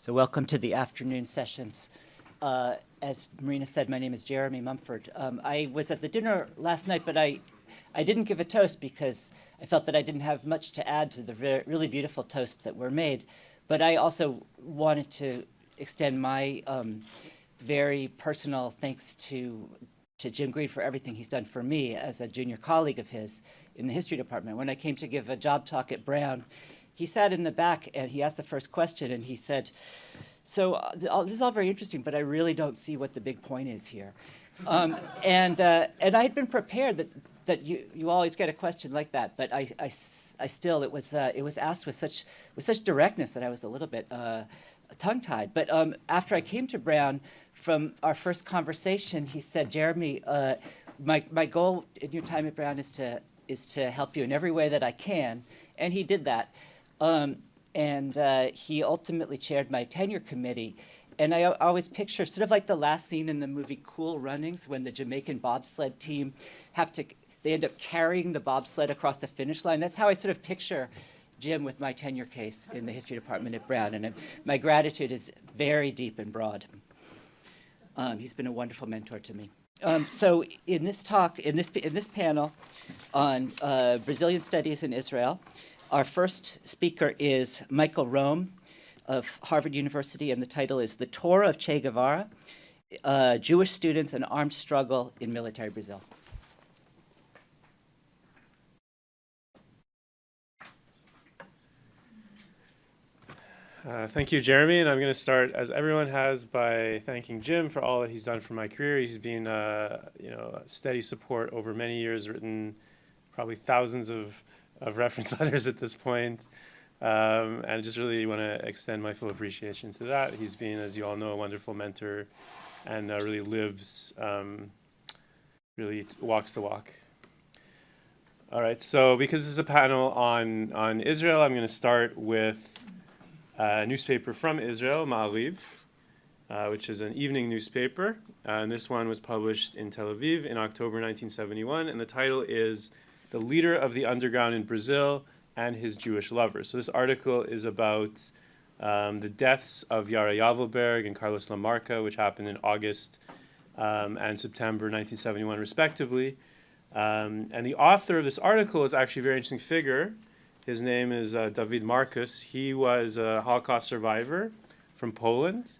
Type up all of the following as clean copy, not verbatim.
So welcome to the afternoon sessions. As Marina said, my name is Jeremy Mumford. I was at the dinner last night, but I didn't give a toast because I felt that I didn't have much to add to the really beautiful toasts that were made. But I also wanted to extend my very personal thanks to Jim Green for everything he's done for me as a junior colleague of his in the history department. When I came to give a job talk at Brown, he sat in the back and he asked the first question and he said, so this is all very interesting, but I really don't see what the big point is here. And I had been prepared that you always get a question like that, but I still, it was asked with such directness that I was a little bit tongue-tied. But after I came to Brown, from our first conversation, he said, Jeremy, my goal in your time at Brown is to help you in every way that I can, and he did that. And he ultimately chaired my tenure committee. And I always picture sort of like the last scene in the movie Cool Runnings when the Jamaican bobsled team they end up carrying the bobsled across the finish line. That's how I sort of picture Jim with my tenure case in the history department at Brown. And my gratitude is very deep and broad. He's been a wonderful mentor to me. So in this talk, in this panel on Brazilian studies in Israel, our first speaker is Michel Roee of Harvard University, and the title is The Torah of Che Guevara, Jewish Students and Armed Struggle in Military Brazil. Thank you, Jeremy, and I'm going to start, as everyone has, by thanking Jim for all that he's done for my career. He's been a steady support over many years, written probably thousands of reference letters at this point. And I just really want to extend my full appreciation to that. He's been, as you all know, a wonderful mentor and really lives, really walks the walk. All right, so because this is a panel on Israel, I'm going to start with a newspaper from Israel, Ma'ariv, which is an evening newspaper. And this one was published in Tel Aviv in October 1971, and the title is The Leader of the Underground in Brazil and His Jewish Lovers. So this article is about the deaths of Yara Yavelberg and Carlos Lamarca, which happened in August and September 1971, respectively. And the author of this article is actually a very interesting figure. His name is David Marcus. He was a Holocaust survivor from Poland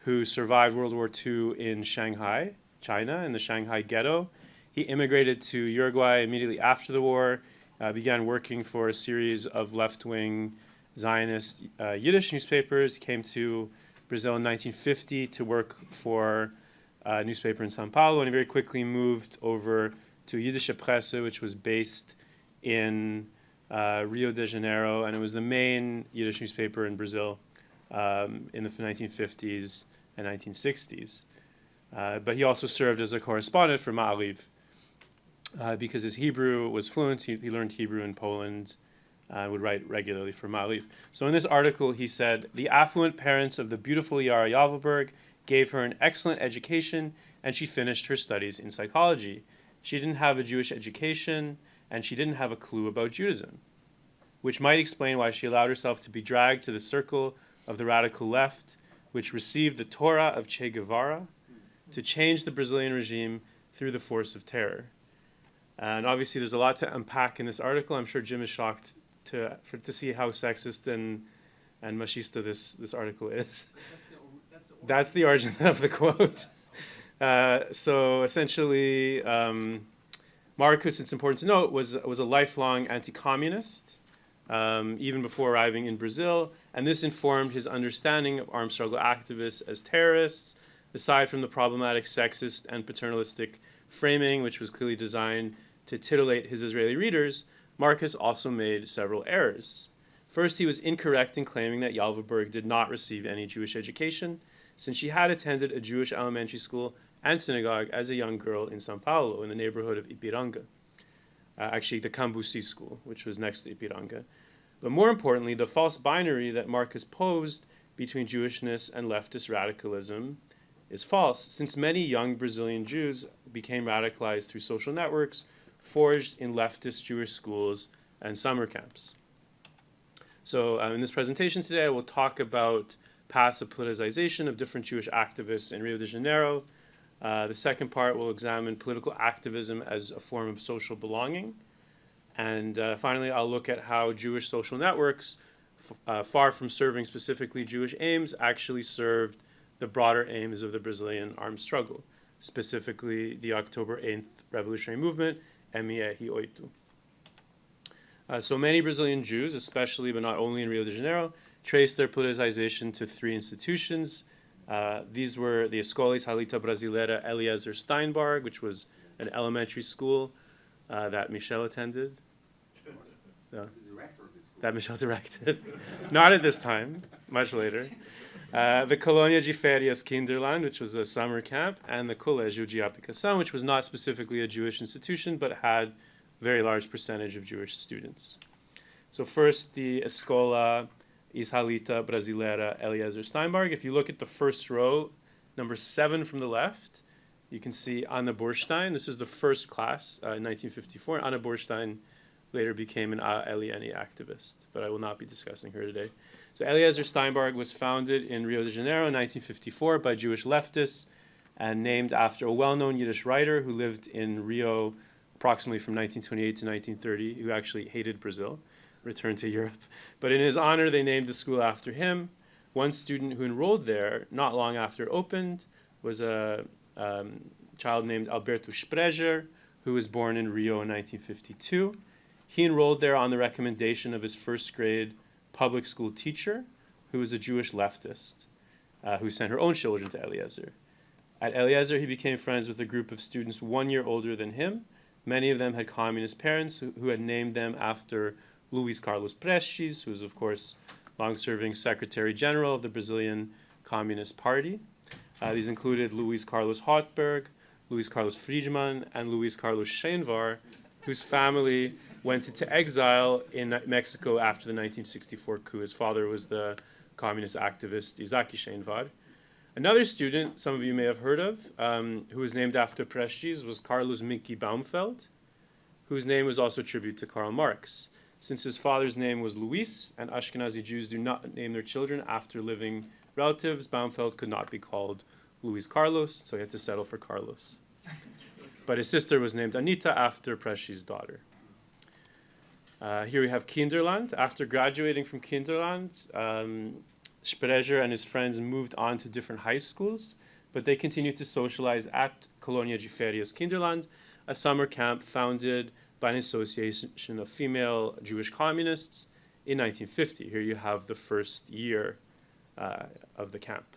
who survived World War II in Shanghai, China, in the Shanghai ghetto. He immigrated to Uruguay immediately after the war, began working for a series of left-wing Zionist Yiddish newspapers. He came to Brazil in 1950 to work for a newspaper in São Paulo, and he very quickly moved over to Yiddish Presse, which was based in Rio de Janeiro, and it was the main Yiddish newspaper in Brazil in the 1950s and 1960s. But he also served as a correspondent for Ma'ariv. Because his Hebrew was fluent, he learned Hebrew in Poland, would write regularly for Ma'ariv. So in this article, he said, the affluent parents of the beautiful Yara Yavelberg gave her an excellent education, and she finished her studies in psychology. She didn't have a Jewish education, and she didn't have a clue about Judaism, which might explain why she allowed herself to be dragged to the circle of the radical left, which received the Torah of Che Guevara to change the Brazilian regime through the force of terror. And obviously, there's a lot to unpack in this article. I'm sure Jim is shocked to see how sexist and machista this article is. That's the origin of the quote. So essentially, Marcus, it's important to note, was a lifelong anti-communist, even before arriving in Brazil, and this informed his understanding of armed struggle activists as terrorists, aside from the problematic sexist and paternalistic framing, which was clearly designed to titillate his Israeli readers. Marcus also made several errors. First, he was incorrect in claiming that Yavelberg did not receive any Jewish education, since she had attended a Jewish elementary school and synagogue as a young girl in São Paulo, in the neighborhood of Ipiranga. Actually, the Cambuci school, which was next to Ipiranga. But more importantly, the false binary that Marcus posed between Jewishness and leftist radicalism is false, since many young Brazilian Jews became radicalized through social networks forged in leftist Jewish schools and summer camps. So in this presentation today, I will talk about paths of politicization of different Jewish activists in Rio de Janeiro. The second part will examine political activism as a form of social belonging. And finally, I'll look at how Jewish social networks, far from serving specifically Jewish aims, actually served the broader aims of the Brazilian armed struggle, specifically the October 8th revolutionary movement, MEE8. So many Brazilian Jews, especially but not only in Rio de Janeiro, traced their politicization to three institutions. These were the Escola Israelita Brasileira Eliezer Steinberg, which was an elementary school that Michel attended. That Michel directed. Not at this time, much later. The Colônia de Férias Kinderland, which was a summer camp, and the Colégio de Aplicação, which was not specifically a Jewish institution, but had a very large percentage of Jewish students. So first, the Escola Israelita Brasileira Eliezer Steinberg. If you look at the first row, number 7 from the left, you can see Anna Borstein. This is the first class in 1954. Anna Borstein later became an ALN activist, but I will not be discussing her today. So Eliezer Steinberg was founded in Rio de Janeiro in 1954 by Jewish leftists and named after a well-known Yiddish writer who lived in Rio approximately from 1928 to 1930, who actually hated Brazil, returned to Europe. But in his honor, they named the school after him. One student who enrolled there not long after it opened was a child named Alberto Sprecher, who was born in Rio in 1952. He enrolled there on the recommendation of his first grade public school teacher, who was a Jewish leftist, who sent her own children to Eliezer. At Eliezer, he became friends with a group of students 1 year older than him. Many of them had communist parents who had named them after Luiz Carlos Prestes, who was, of course, long-serving Secretary General of the Brazilian Communist Party. These included Luiz Carlos Hotberg, Luiz Carlos Friedman, and Luiz Carlos Schenvar, whose family went into exile in Mexico after the 1964 coup. His father was the communist activist Isaki Schenvar. Another student, some of you may have heard of, who was named after Prestes, was Carlos Mickey Baumfeld, whose name was also a tribute to Karl Marx. Since his father's name was Luis, and Ashkenazi Jews do not name their children after living relatives, Baumfeld could not be called Luis Carlos, so he had to settle for Carlos. But his sister was named Anita after Prestes' daughter. Here we have Kinderland. After graduating from Kinderland, Sprecher and his friends moved on to different high schools, but they continued to socialize at Colônia de Férias Kinderland, a summer camp founded by an association of female Jewish communists in 1950. Here you have the first year of the camp.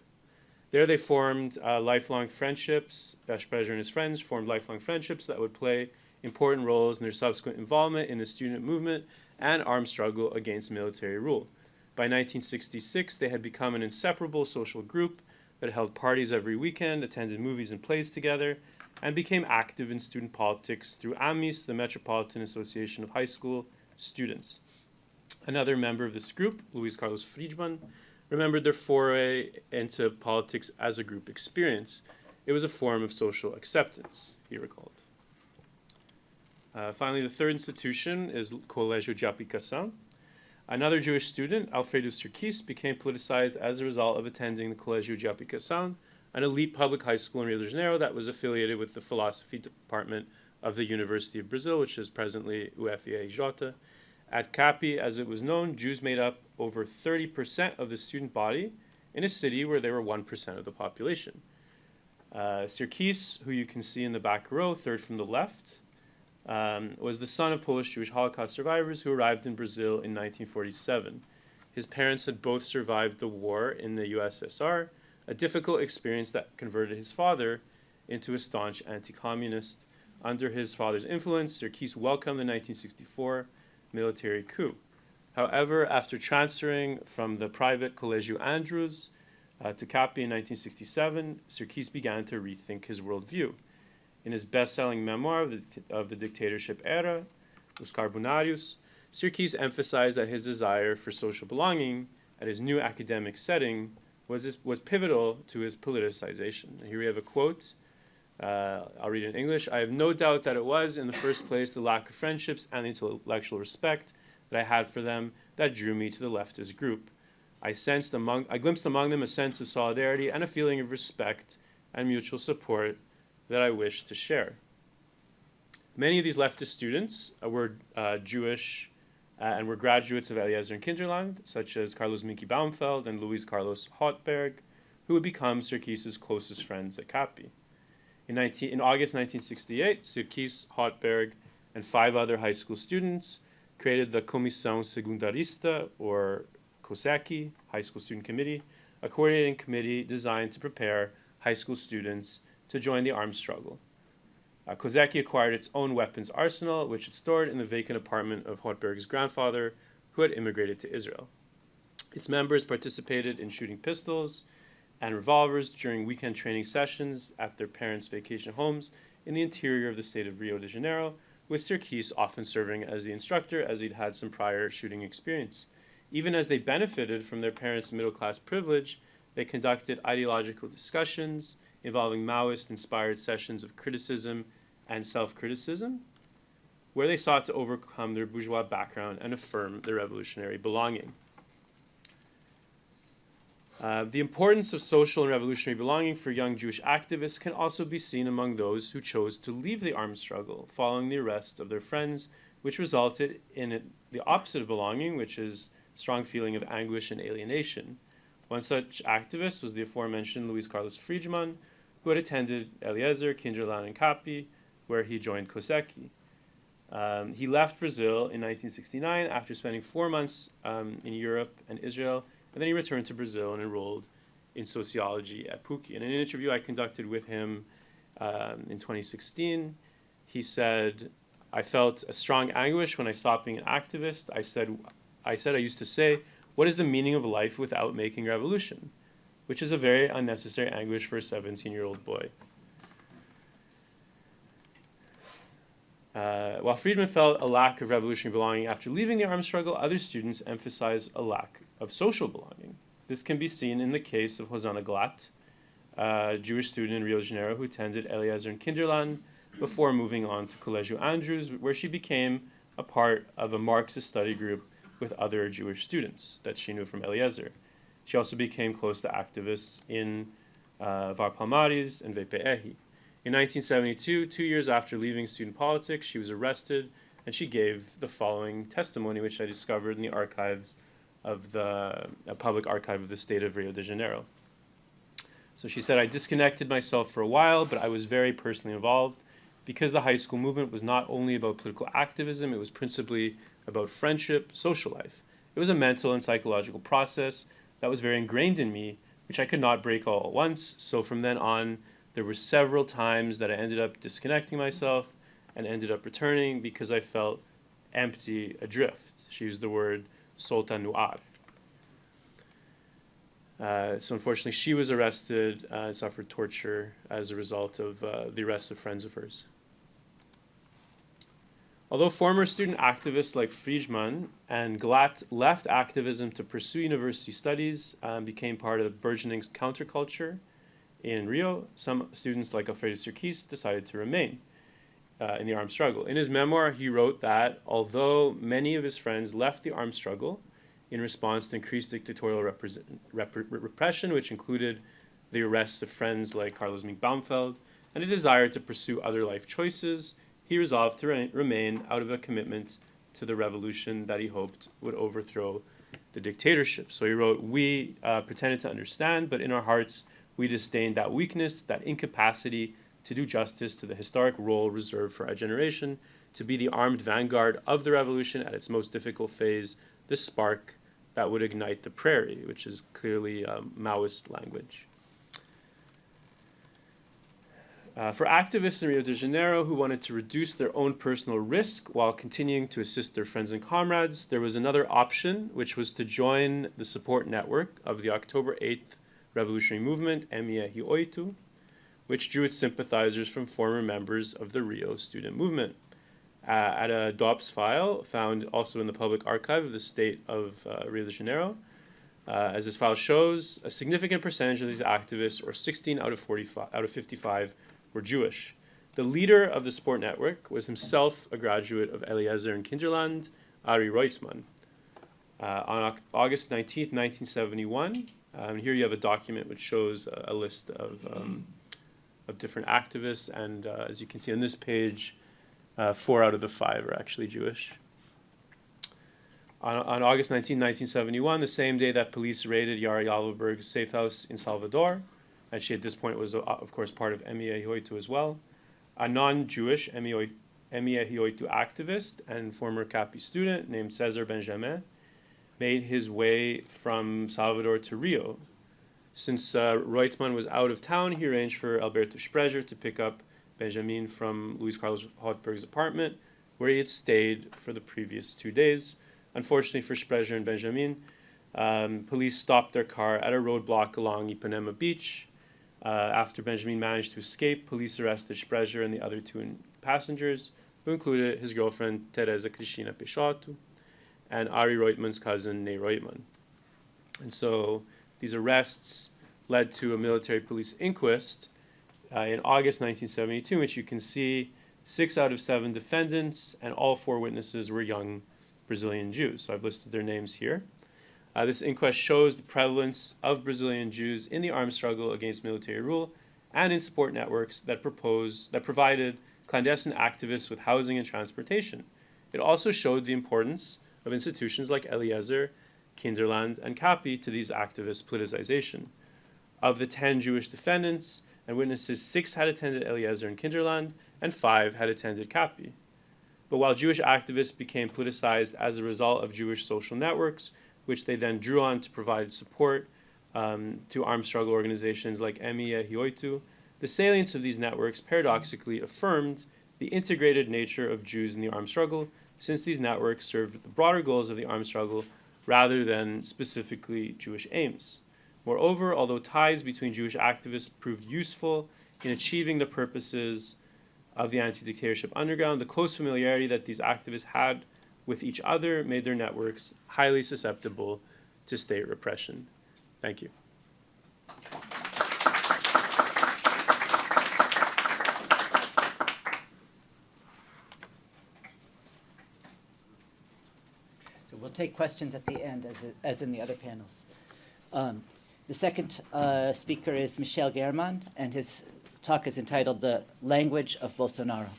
There they formed lifelong friendships. Sprecher and his friends formed lifelong friendships that would play important roles in their subsequent involvement in the student movement and armed struggle against military rule. By 1966, they had become an inseparable social group that held parties every weekend, attended movies and plays together, and became active in student politics through AMIS, the Metropolitan Association of High School Students. Another member of this group, Luiz Carlos Friedman, remembered their foray into politics as a group experience. It was a form of social acceptance, he recalled. Finally, the third institution is Colégio de Aplicação. Another Jewish student, Alfredo Sirkis, became politicized as a result of attending the Colégio de Aplicação, an elite public high school in Rio de Janeiro that was affiliated with the philosophy department of the University of Brazil, which is presently UFIAJ. At CAPI, as it was known, Jews made up over 30% of the student body in a city where they were 1% of the population. Sirkis, who you can see in the back row, third from the left, was the son of Polish Jewish Holocaust survivors who arrived in Brazil in 1947. His parents had both survived the war in the USSR, a difficult experience that converted his father into a staunch anti-communist. Under his father's influence, Sirkis welcomed the 1964 military coup. However, after transferring from the private Colégio Andrews to CAPI in 1967, Sirkis began to rethink his worldview. In his best-selling memoir of the dictatorship era, Os Carbonarios, Sirkis emphasized that his desire for social belonging at his new academic setting was pivotal to his politicization. Here we have a quote. I'll read it in English. "I have no doubt that it was, in the first place, the lack of friendships and the intellectual respect that I had for them that drew me to the leftist group. I glimpsed among them a sense of solidarity and a feeling of respect and mutual support that I wished to share. Many of these leftist students were Jewish and were graduates of Eliezer and Kinderland, such as Carlos Minky Baumfeld and Luis Carlos Hotberg, who would become Sirkis's closest friends at CAPI. In August 1968, Sirkis, Hotberg, and 5 other high school students created the Comissão Secundarista, or COSEC, High School Student Committee, a coordinating committee designed to prepare high school students to join the armed struggle. COSEC acquired its own weapons arsenal, which it stored in the vacant apartment of Hotberg's grandfather, who had immigrated to Israel. Its members participated in shooting pistols and revolvers during weekend training sessions at their parents' vacation homes in the interior of the state of Rio de Janeiro, with Sirkis often serving as the instructor, as he'd had some prior shooting experience. Even as they benefited from their parents' middle-class privilege, they conducted ideological discussions involving Maoist-inspired sessions of criticism and self-criticism, where they sought to overcome their bourgeois background and affirm their revolutionary belonging. The importance of social and revolutionary belonging for young Jewish activists can also be seen among those who chose to leave the armed struggle following the arrest of their friends, which resulted in the opposite of belonging, which is strong feeling of anguish and alienation. One such activist was the aforementioned Luis Carlos Friedman, who had attended Eliezer, Kinderland, and CAPI, where he joined COSEC. He left Brazil in 1969 after spending 4 months in Europe and Israel, and then he returned to Brazil and enrolled in sociology at PUC. In an interview I conducted with him in 2016, he said, "I felt a strong anguish when I stopped being an activist. I said I used to say, what is the meaning of life without making revolution? Which is a very unnecessary anguish for a 17-year-old boy." While Friedman felt a lack of revolutionary belonging after leaving the armed struggle, other students emphasize a lack of social belonging. This can be seen in the case of Hosanna Glatt, a Jewish student in Rio de Janeiro who attended Eliezer and Kinderland before moving on to Colégio Andrews, where she became a part of a Marxist study group with other Jewish students that she knew from Eliezer. She also became close to activists in Var Palmares and VPR. In 1972, 2 years after leaving student politics, she was arrested, and she gave the following testimony, which I discovered in the archives of the public archive of the state of Rio de Janeiro. So she said, "I disconnected myself for a while, but I was very personally involved because the high school movement was not only about political activism, it was principally about friendship, social life. It was a mental and psychological process that was very ingrained in me, which I could not break all at once. So from then on, there were several times that I ended up disconnecting myself and ended up returning because I felt empty, adrift." She used the word solta no ar. So unfortunately, she was arrested and suffered torture as a result of the arrest of friends of hers. Although former student activists like Friedman and Glatt left activism to pursue university studies, became part of the burgeoning counterculture in Rio, some students like Alfredo Sirkis decided to remain in the armed struggle. In his memoir, he wrote that although many of his friends left the armed struggle in response to increased dictatorial repression, which included the arrest of friends like Carlos Minky Baumfeld, and a desire to pursue other life choices, he resolved to remain out of a commitment to the revolution that he hoped would overthrow the dictatorship. So he wrote, "We pretended to understand, but in our hearts we disdained that weakness, that incapacity to do justice to the historic role reserved for our generation, to be the armed vanguard of the revolution at its most difficult phase, the spark that would ignite the prairie," which is clearly Maoist language. For activists in Rio de Janeiro who wanted to reduce their own personal risk while continuing to assist their friends and comrades, there was another option, which was to join the support network of the October 8th revolutionary movement, ElMaleh, which drew its sympathizers from former members of the Rio student movement. At a DOPS file found also in the public archive of the state of Rio de Janeiro, as this file shows, a significant percentage of these activists, or 16 out of 55, were Jewish. The leader of the support network was himself a graduate of Eliezer and Kinderland, Ari Reutzmann. On August 19th, 1971, here you have a document which shows a list of different activists, and as you can see on this page, 4 out of the 5 are actually Jewish. On August 19, 1971, the same day that police raided Yara Yalvaberg's safe house in Salvador, and she at this point was, of course, part of ElMaleh as well, a non-Jewish ElMaleh activist and former CAPI student named Cesar Benjamin made his way from Salvador to Rio. Since Reutemann was out of town, he arranged for Alberto Sprecher to pick up Benjamin from Luis Carlos Hotberg's apartment, where he had stayed for the previous 2 days. Unfortunately for Sprecher and Benjamin, police stopped their car at a roadblock along Ipanema Beach. After Benjamin managed to escape, police arrested Sprecher and the other 2 passengers, who included his girlfriend Teresa Cristina Peixoto and Ari Reutemann's cousin Ney Reutemann. And so these arrests led to a military police inquest in August 1972, which you can see 6 out of 7 defendants and all 4 witnesses were young Brazilian Jews. So I've listed their names here. This inquest shows the prevalence of Brazilian Jews in the armed struggle against military rule and in support networks that provided clandestine activists with housing and transportation. It also showed the importance of institutions like Eliezer, Kinderland, and CAPI to these activists' politicization. Of the 10 Jewish defendants and witnesses, 6 had attended Eliezer and Kinderland, and 5 had attended CAPI. But while Jewish activists became politicized as a result of Jewish social networks, which they then drew on to provide support to armed struggle organizations like ElMaleh, the salience of these networks paradoxically affirmed the integrated nature of Jews in the armed struggle, since these networks served the broader goals of the armed struggle rather than specifically Jewish aims. Moreover, although ties between Jewish activists proved useful in achieving the purposes of the anti-dictatorship underground, the close familiarity that these activists had with each other made their networks highly susceptible to state repression. Thank you. So we'll take questions at the end, as in the other panels. The second speaker is Michel Gherman, and his talk is entitled The Language of Bolsonaro.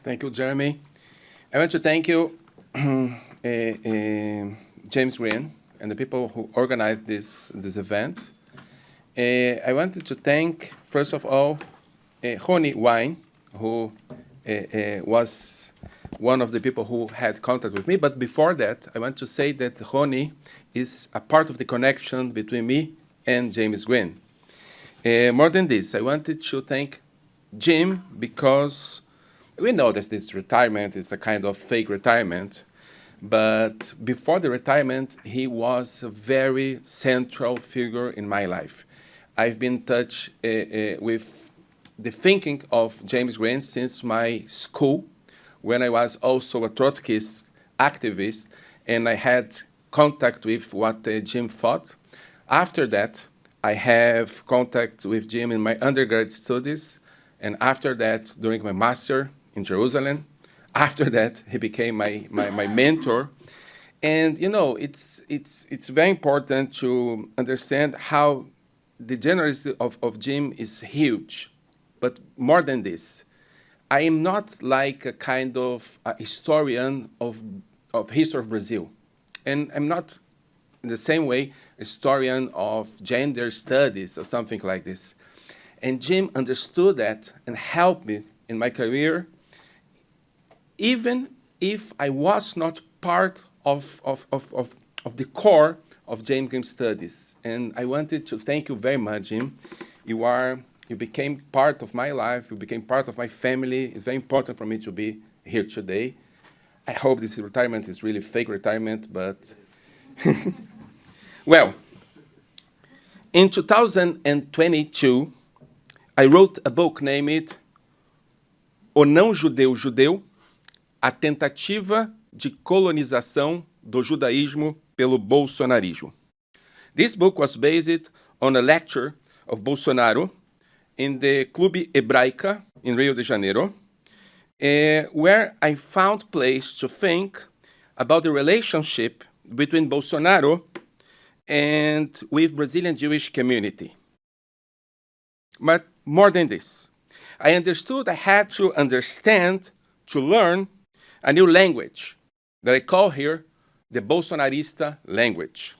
Thank you, Jeremy. I want to thank you, James Green, and the people who organized this event. I wanted to thank, first of all, Roee Wine, who was one of the people who had contact with me. But before that, I want to say that Roee is a part of the connection between me and James Green. More than this, I wanted to thank Jim because we know that this retirement is a kind of fake retirement, but before the retirement, he was a very central figure in my life. I've been in touch with the thinking of James Green since my school, when I was also a Trotskyist activist, and I had contact with what Jim thought. After that, I have contact with Jim in my undergrad studies, and after that, during my master in Jerusalem. After that, he became my mentor. And, you know, it's very important to understand how the generosity of Jim is huge. But more than this, I am not like a kind of a historian of history of Brazil. And I'm not, in the same way, a historian of gender studies or something like this. And Jim understood that and helped me in my career, even if I was not part of the core of James Green studies. And I wanted to thank you very much, Jim. You became part of my life, you became part of my family. It's very important for me to be here today. I hope this retirement is really fake retirement, but well, in 2022, I wrote a book named O Não Judeu Judeu, a tentativa de colonização do judaísmo pelo bolsonarismo. This book was based on a lecture of Bolsonaro in the Clube Hebraica in Rio de Janeiro, where I found place to think about the relationship between Bolsonaro and with Brazilian Jewish community. But more than this, I understood I had to understand, to learn a new language that I call here the Bolsonarista language.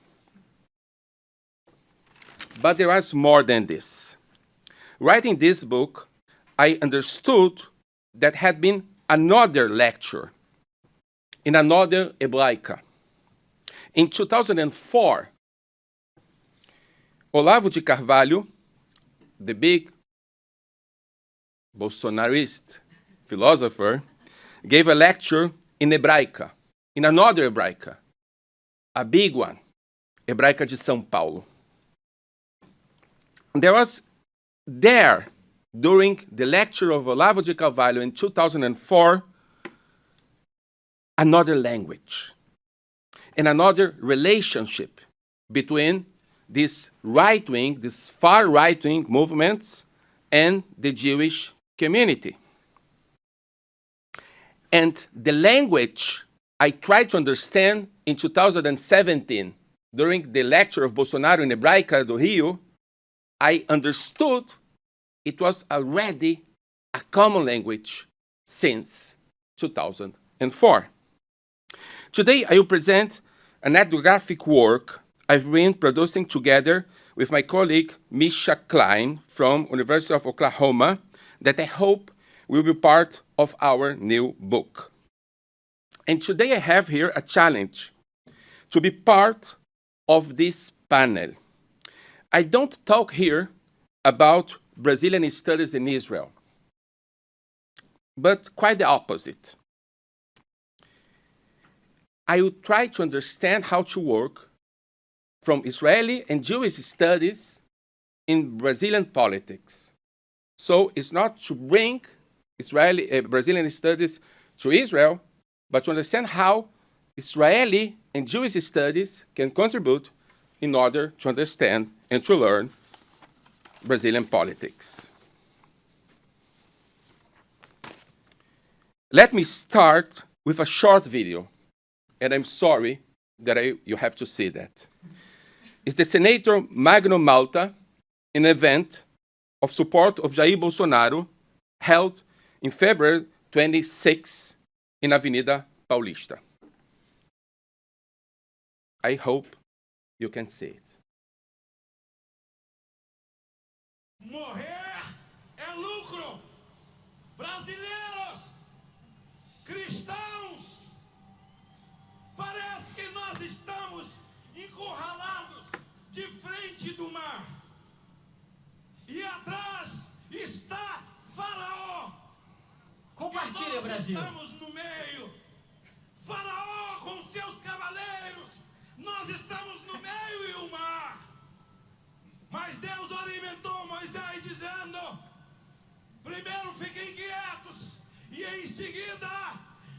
But there was more than this. Writing this book, I understood that had been another lecture in another Hebraica. In 2004, Olavo de Carvalho, the big Bolsonarist philosopher, gave a lecture in Hebraica, in another Hebraica, a big one, Hebraica de São Paulo. There was there, during the lecture of Olavo de Carvalho in 2004, another language and another relationship between this right-wing, this far right-wing movements and the Jewish community. And the language I tried to understand in 2017 during the lecture of Bolsonaro in Hebraica do Rio, I understood it was already a common language since 2004. Today, I will present an ethnographic work I've been producing together with my colleague Michel from University of Oklahoma that I hope will be part of our new book. And today I have here a challenge to be part of this panel. I don't talk here about Brazilian studies in Israel, but quite the opposite. I will try to understand how to work from Israeli and Jewish studies in Brazilian politics. So it's not to bring Brazilian studies to Israel, but to understand how Israeli and Jewish studies can contribute in order to understand and to learn Brazilian politics. Let me start with a short video, and I'm sorry that you have to see that. It's the Senator Magno Malta, an event of support of Jair Bolsonaro held in February 26 in Avenida Paulista. I hope you can see it. Morrer é lucro. Brasileiros, cristãos, parece que nós estamos encurralados de frente do mar. E atrás está Faraó. Compartilha, Brasil. Nós estamos no meio. Faraó com seus cavaleiros. Nós estamos no meio e o mar. Mas Deus alimentou Moisés dizendo: primeiro fiquem quietos e em seguida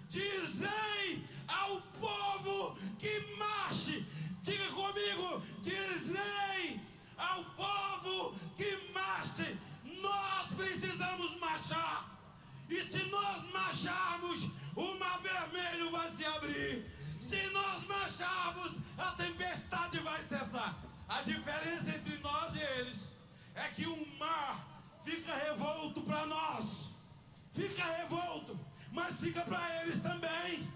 dizei ao povo que marche. Diga comigo, dizei ao povo que marche. Nós precisamos marchar. E se nós marcharmos, o mar vermelho vai se abrir. Se nós marcharmos, a tempestade vai cessar. A diferença entre nós e eles é que o mar fica revolto para nós. Fica revolto, mas fica para eles também.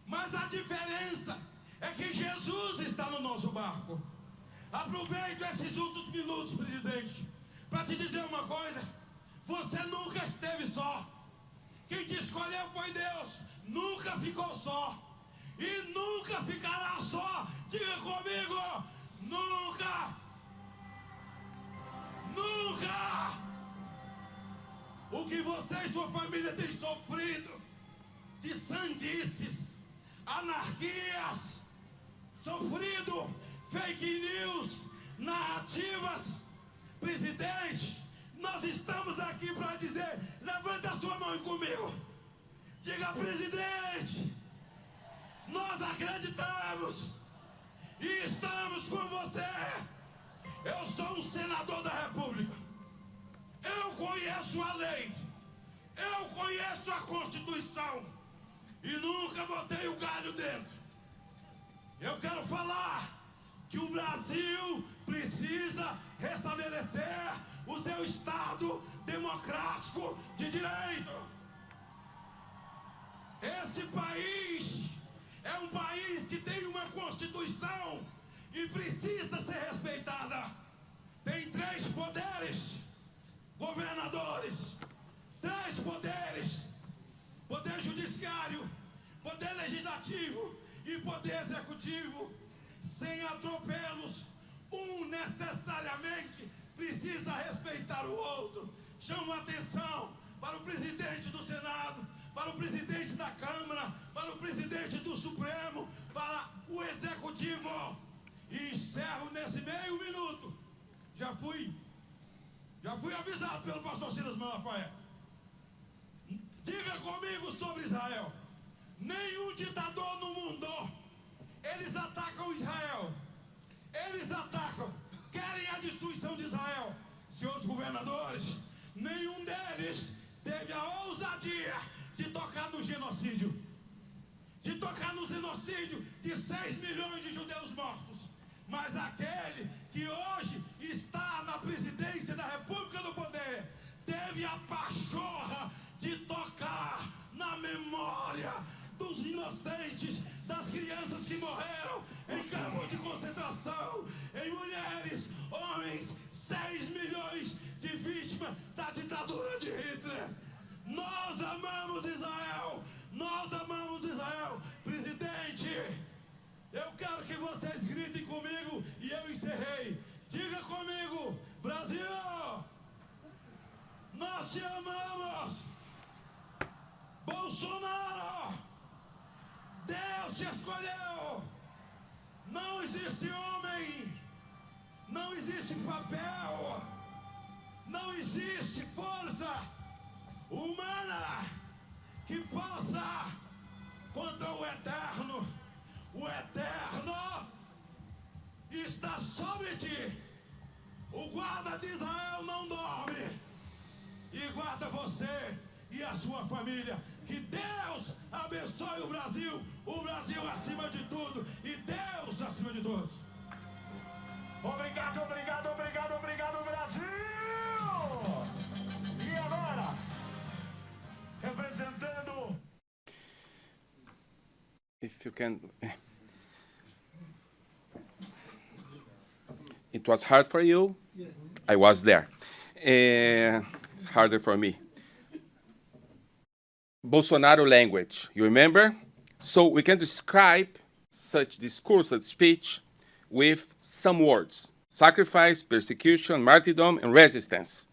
Mas a diferença é que Jesus está no nosso barco. Aproveito esses últimos minutos, presidente, para te dizer uma coisa. Você nunca esteve só. Quem te escolheu foi Deus. Nunca ficou só. E nunca ficará só. Diga comigo. Nunca. Nunca. O que você e sua família têm sofrido de sandices, anarquias, sofrido fake news, narrativas. Presidente, nós estamos aqui para dizer, levanta a sua mão comigo. Diga, presidente, nós acreditamos E estamos com você. Eu sou um senador da República. Eu conheço a lei. Eu conheço a Constituição. E nunca botei o galho dentro. Eu quero falar que o Brasil precisa restabelecer o seu Estado democrático de direito. Esse país é um país que tem uma Constituição e precisa ser respeitada. Tem 3 poderes, governadores, 3 poderes: poder judiciário, poder legislativo e poder executivo, sem atropelos. Um necessariamente precisa respeitar o outro. Chamo a atenção para o presidente do Senado, para o presidente da Câmara, para o presidente do Supremo, para o Executivo. E encerro nesse meio minuto. Já fui avisado pelo pastor Silas Malafaia. Diga comigo sobre Israel. Nenhum ditador no mundo, eles atacam Israel. Eles atacam, querem a destruição de Israel. Senhores governadores, nenhum deles teve a ousadia de tocar no genocídio. De tocar no genocídio de 6 milhões de judeus mortos. Mas aquele que hoje está na presidência da República do Poder teve a pachorra de tocar na memória dos inocentes, das crianças que morreram em campos de concentração, em mulheres, homens, 6 milhões de vítimas da ditadura de Hitler. Nós amamos Israel, nós amamos Israel. Presidente, eu quero que vocês gritem comigo e eu encerrei. Diga comigo: Brasil, nós te amamos. Bolsonaro, Deus te escolheu. Não existe homem, não existe papel, não existe força humana que possa contra o eterno. O eterno está sobre ti. O guarda de Israel não dorme e guarda você e a sua família. Que Deus abençoe o Brasil acima de tudo e Deus acima de todos. Obrigado, obrigado, obrigado, obrigado, Brasil! E agora, representando... If you can... It was hard for you? Yes. I was there. It's harder for me. Bolsonaro language, you remember? So we can describe such discourse, such speech, with some words: sacrifice, persecution, martyrdom, and resistance.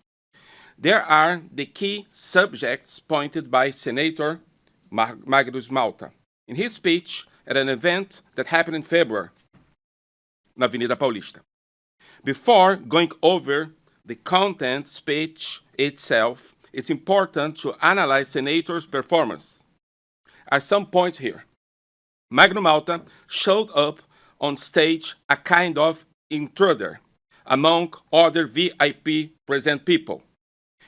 There are the key subjects pointed by Senator Magnus Malta in his speech at an event that happened in February, na Avenida Paulista. Before going over the content speech itself, it's important to analyze Senator's performance. Are some points here. Magno Malta showed up on stage a kind of intruder among other VIP present people.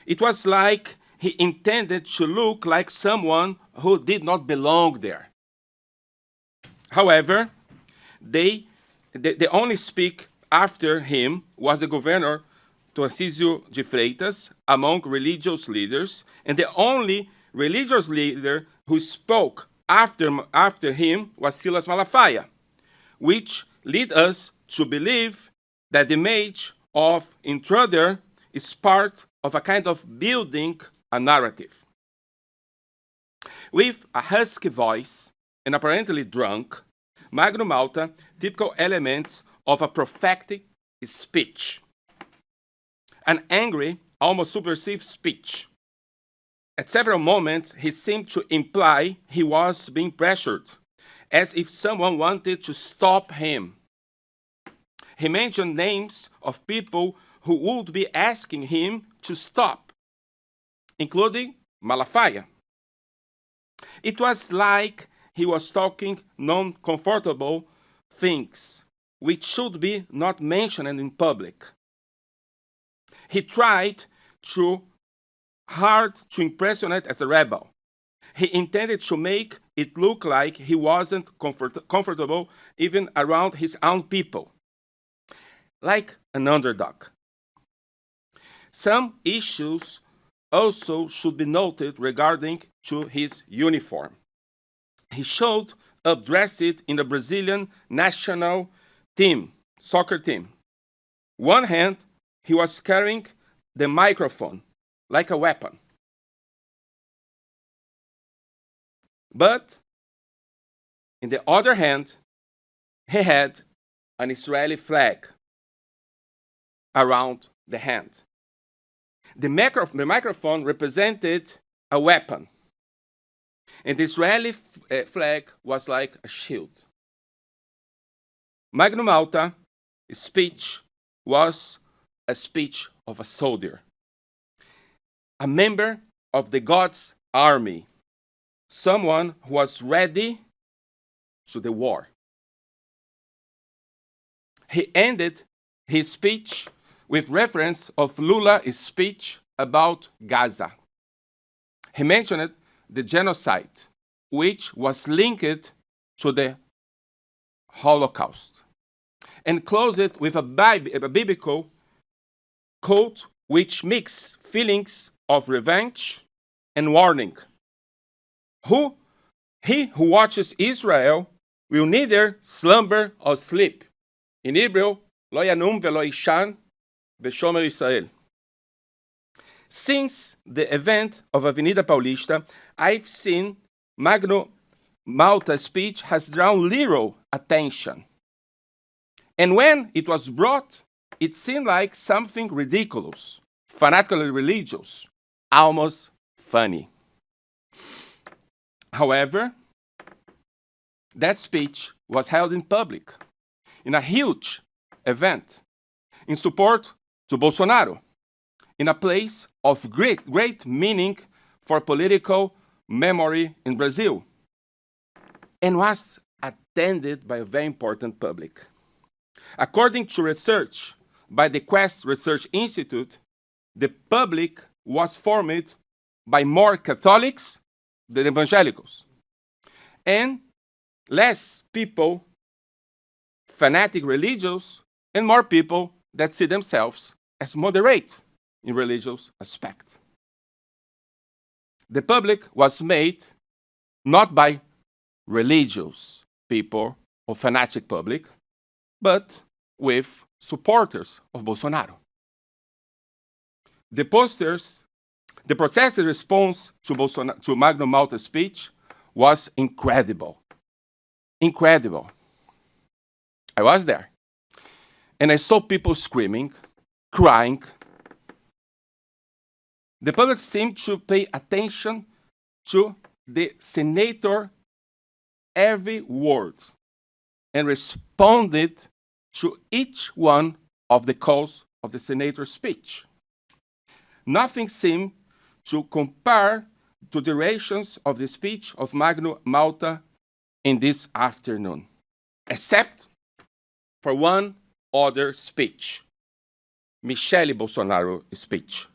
It was like he intended to look like someone who did not belong there. However, the only speak after him was the governor Tarcísio de Freitas among religious leaders, and the only religious leader who spoke after him was Silas Malafaia, which lead us to believe that the image of intruder is part of a kind of building a narrative. With a husky voice and apparently drunk, Magno Malta typical elements of a prophetic speech. An angry, almost subversive speech. At several moments, he seemed to imply he was being pressured, as if someone wanted to stop him. He mentioned names of people who would be asking him to stop, including Malafaia. It was like he was talking non-comfortable things, which should be not mentioned in public. He tried too hard to impersonate as a rebel. He intended to make it look like he wasn't comfortable even around his own people, like an underdog. Some issues also should be noted regarding to his uniform. He showed up dressed in the Brazilian national team, soccer team. One hand, he was carrying the microphone like a weapon. But in the other hand, he had an Israeli flag around the hand. The microphone represented a weapon, and the Israeli flag was like a shield. Magna Malta's speech was a speech of a soldier, a member of the God's army, someone who was ready to the war. He ended his speech with reference of Lula's speech about Gaza. He mentioned the genocide, which was linked to the Holocaust, and closed it with a biblical quote which mixed feelings of revenge and warning. He who watches Israel will neither slumber or sleep. In Hebrew, lo yanum velo ishan beshomer Israel. Since the event of Avenida Paulista, I've seen Magna Malta's speech has drawn little attention. And when it was brought, it seemed like something ridiculous, fanatically religious, almost funny. However, that speech was held in public, in a huge event, in support to Bolsonaro, in a place of great meaning for political memory in Brazil, and was attended by a very important public. According to research by the Quest Research Institute, the public was formed by more Catholics than evangelicals, and less people, fanatic religious, and more people that see themselves as moderate in religious aspect. The public was made not by religious people or fanatic public, but with supporters of Bolsonaro. The protested response to Magna Malta's speech was incredible. Incredible. I was there. And I saw people screaming, crying. The public seemed to pay attention to the senator every word and responded to each one of the calls of the senator's speech. Nothing seemed to compare to the durations of the speech of Magna Malta in this afternoon, except for one other speech, Michel Bolsonaro's speech.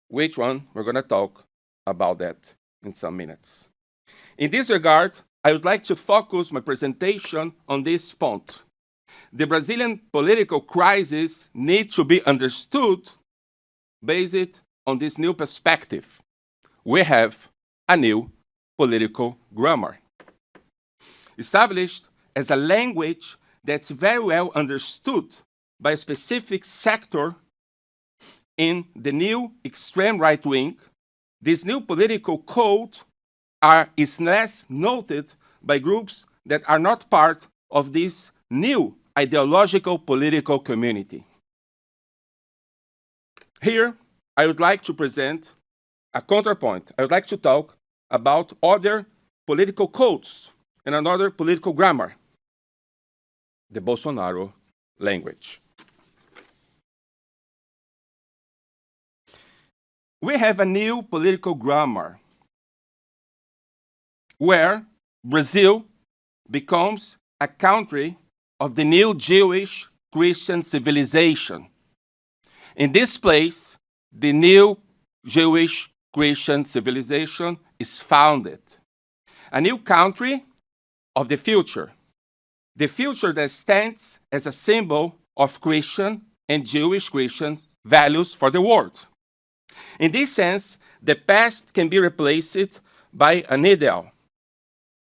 Which one? We're going to talk about that in some minutes. In this regard, I would like to focus my presentation on this point. The Brazilian political crisis needs to be understood based on this new perspective. We have a new political grammar, established as a language that's very well understood by a specific sector in the new extreme right wing. This new political code is less noted by groups that are not part of this new ideological political community. Here, I would like to present a counterpoint. I would like to talk about other political codes and another political grammar, the Bolsonaro language. We have a new political grammar where Brazil becomes a country of the new Jewish Christian civilization. In this place, the new Jewish Christian civilization is founded. A new country of the future that stands as a symbol of Christian and Jewish Christian values for the world. In this sense, the past can be replaced by an ideal,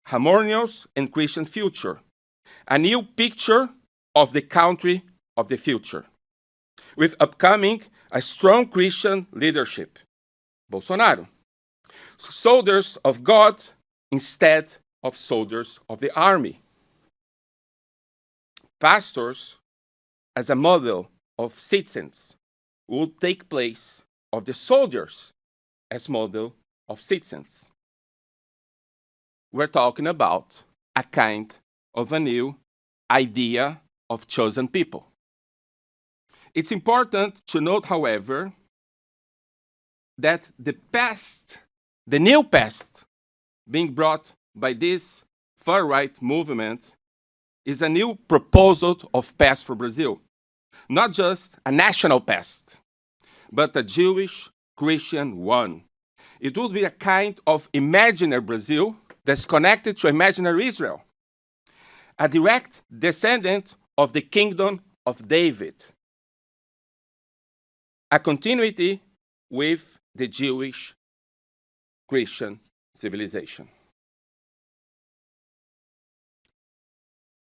harmonious and Christian future, a new picture of the country of the future, with upcoming a strong Christian leadership, Bolsonaro, soldiers of God instead of soldiers of the army, pastors as a model of citizens would take place of the soldiers as model of citizens. We're talking about a kind of a new idea of chosen people. It's important to note, however, that the past, the new past, being brought by this far-right movement is a new proposal of past for Brazil. Not just a national past, but a Jewish Christian one. It would be a kind of imaginary Brazil that's connected to imaginary Israel, a direct descendant of the kingdom of David, a continuity with the Jewish Christian civilization.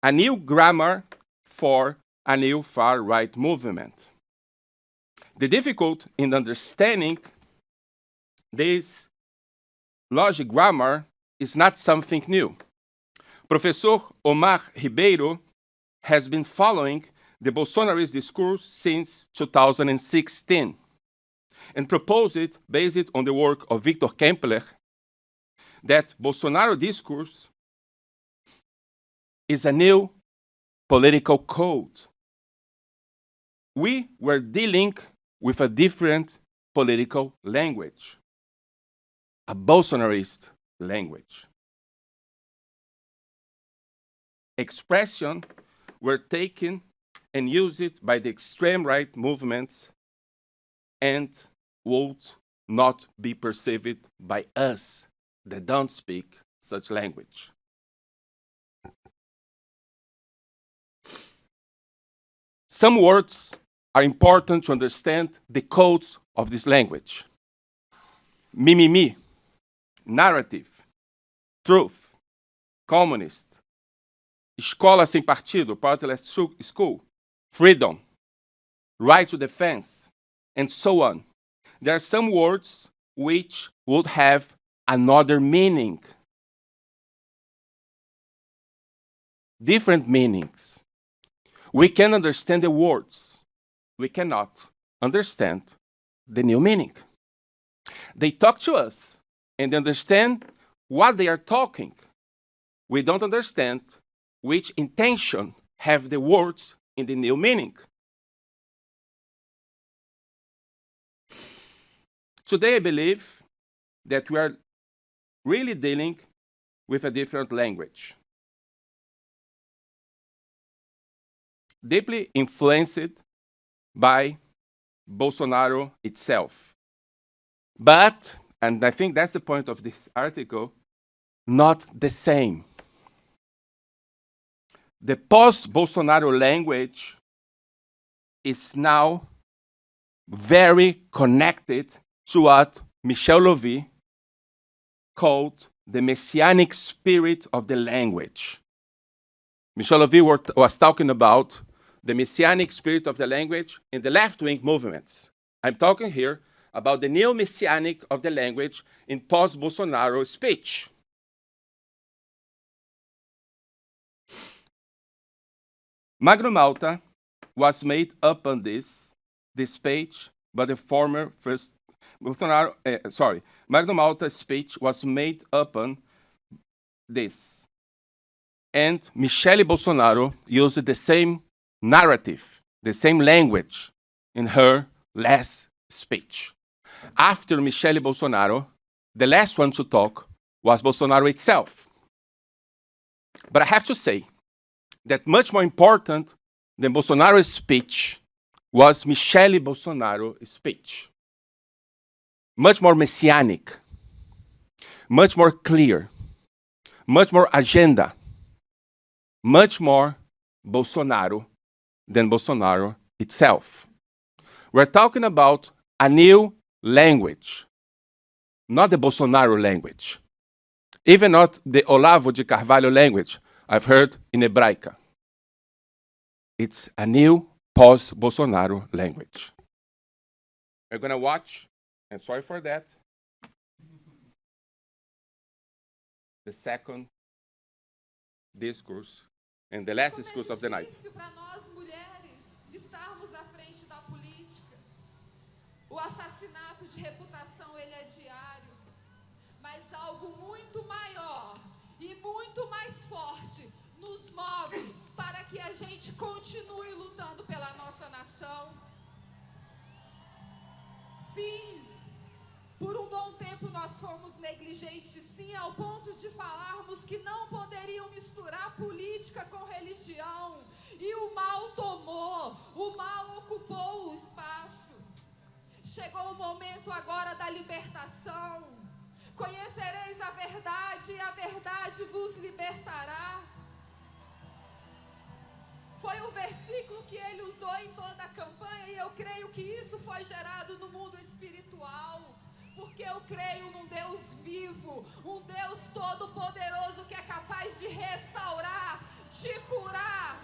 A new grammar for a new far-right movement. The difficulty in understanding this logic grammar is not something new. Professor Omar Ribeiro has been following the Bolsonarist discourse since 2016 and proposed it based on the work of Victor Kempler that Bolsonaro discourse is a new political code. We were dealing with a different political language, a Bolsonarist language. Expression were taken and used by the extreme right movements and would not be perceived by us that don't speak such language. Some words are important to understand the codes of this language. Mimimi, narrative, truth, communist, escola sem partido, partyless school, freedom, right to defense, and so on. There are some words which would have another meaning, different meanings. We can understand the words. We cannot understand the new meaning. They talk to us and understand what they are talking. We don't understand which intention have the words in the new meaning. Today, I believe that we are really dealing with a different language, deeply influenced by Bolsonaro itself. But, and I think that's the point of this article, not the same. The post-Bolsonaro language is now very connected to what Michel called the messianic spirit of the language. Michel was talking about the messianic spirit of the language in the left-wing movements. I'm talking here about the neo-messianic of the language in post-Bolsonaro speech. Magna Malta was made upon this page by the former first Bolsonaro. Magna Malta's speech was made upon this, and Michele Bolsonaro used the same narrative, the same language in her last speech. After Michele Bolsonaro, the last one to talk was Bolsonaro itself. But I have to say that much more important than Bolsonaro's speech was Michel Bolsonaro's speech. Much more messianic, much more clear, much more agenda, much more Bolsonaro than Bolsonaro itself. We're talking about a new language, not the Bolsonaro language, even not the Olavo de Carvalho language I've heard in Hebraica. It's a new post-Bolsonaro language. We're going to watch, and sorry for that, the second discourse and the last discourse of the night. Para nós mulheres estarmos à frente da política. O assassinato de reputação ele é diário, mas algo muito maior e muito mais forte nos move para que a gente continue lutando pela nossa nação. Sim, por um bom tempo nós fomos negligentes, sim, ao ponto de falarmos que não poderiam misturar política com religião. E o mal tomou, o mal ocupou o espaço. Chegou o momento agora da libertação. Conhecereis a verdade e a verdade vos libertará. Foi um versículo que ele usou em toda a campanha e eu creio que isso foi gerado no mundo espiritual. Porque eu creio num Deus vivo, um Deus todo-poderoso que é capaz de restaurar, de curar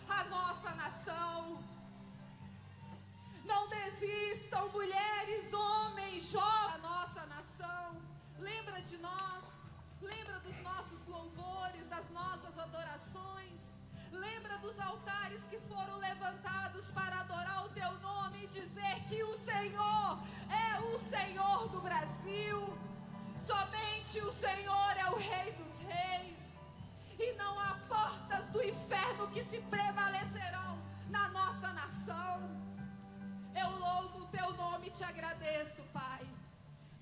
a nossa nação. Não desistam, mulheres, homens, jovens, a nossa nação. Lembra de nós, lembra dos nossos louvores, das nossas adorações. Lembra dos altares que foram levantados para adorar o teu nome e dizer que o Senhor é o Senhor do Brasil. Somente o Senhor é o Rei dos Reis. E não há portas do inferno que se prevalecerão na nossa nação. Eu louvo o teu nome e te agradeço, Pai.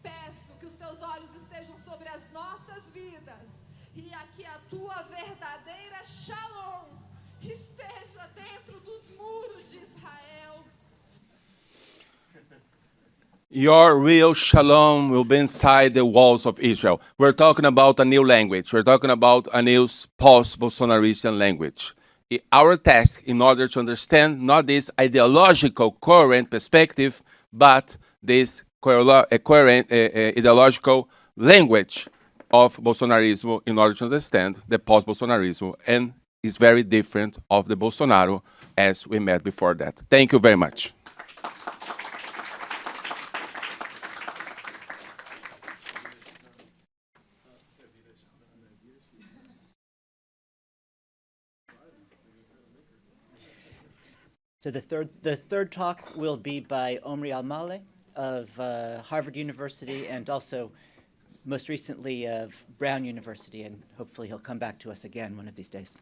Peço que os teus olhos estejam sobre as nossas vidas e aqui a tua verdadeira Shalom esteja dentro dos muros de Israel. Your real shalom will be inside the walls of Israel. We're talking about a new language. We're talking about a new post-Bolsonarist language. Our task, in order to understand not this ideological current perspective, but this coherent ideological language of Bolsonarism, in order to understand the post-Bolsonarism, and is very different of the Bolsonaro as we met before that. Thank you very much. So the third talk will be by Omri ElMaleh of Harvard University and also most recently of Brown University, and hopefully he'll come back to us again one of these days.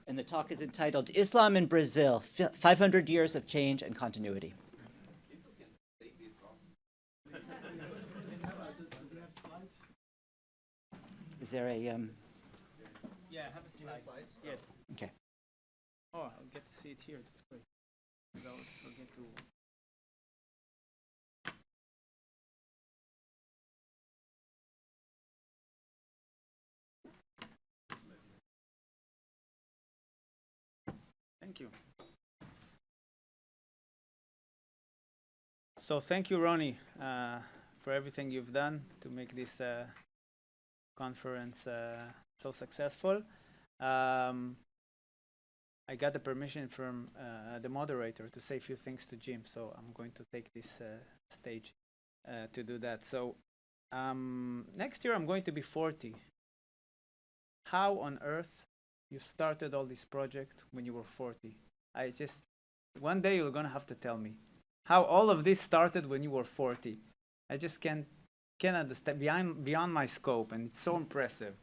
And the talk is entitled Islam in Brazil, 500 Years of Change and Continuity. Is there a, Yeah, I have a slide. Yes. okay. Oh, I'll get to see it here. That's great. I always forget to. Thank you. So thank you, Ronnie, for everything you've done to make this conference so successful. I got the permission from the moderator to say a few things to Jim, so I'm going to take this stage to do that. So next year I'm going to be 40. How on earth you started all this project when you were 40? One day you're gonna have to tell me how all of this started when you were 40. I just can't understand, beyond my scope, and it's so impressive.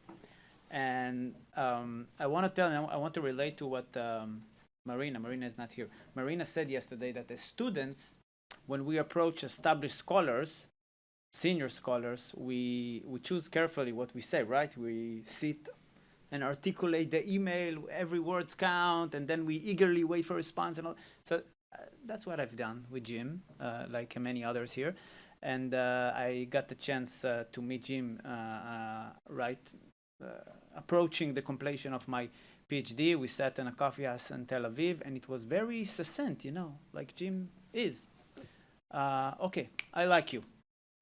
And I want to relate to what Marina is not here. Marina said yesterday that as students, when we approach established scholars, senior scholars, we choose carefully what we say, right? We sit and articulate the email, every word count, and then we eagerly wait for response and all. So that's what I've done with Jim, like many others here. And I got the chance to meet Jim approaching the completion of my Ph.D. We sat in a coffee house in Tel Aviv, and it was very succinct, like Jim is. Okay, I like you.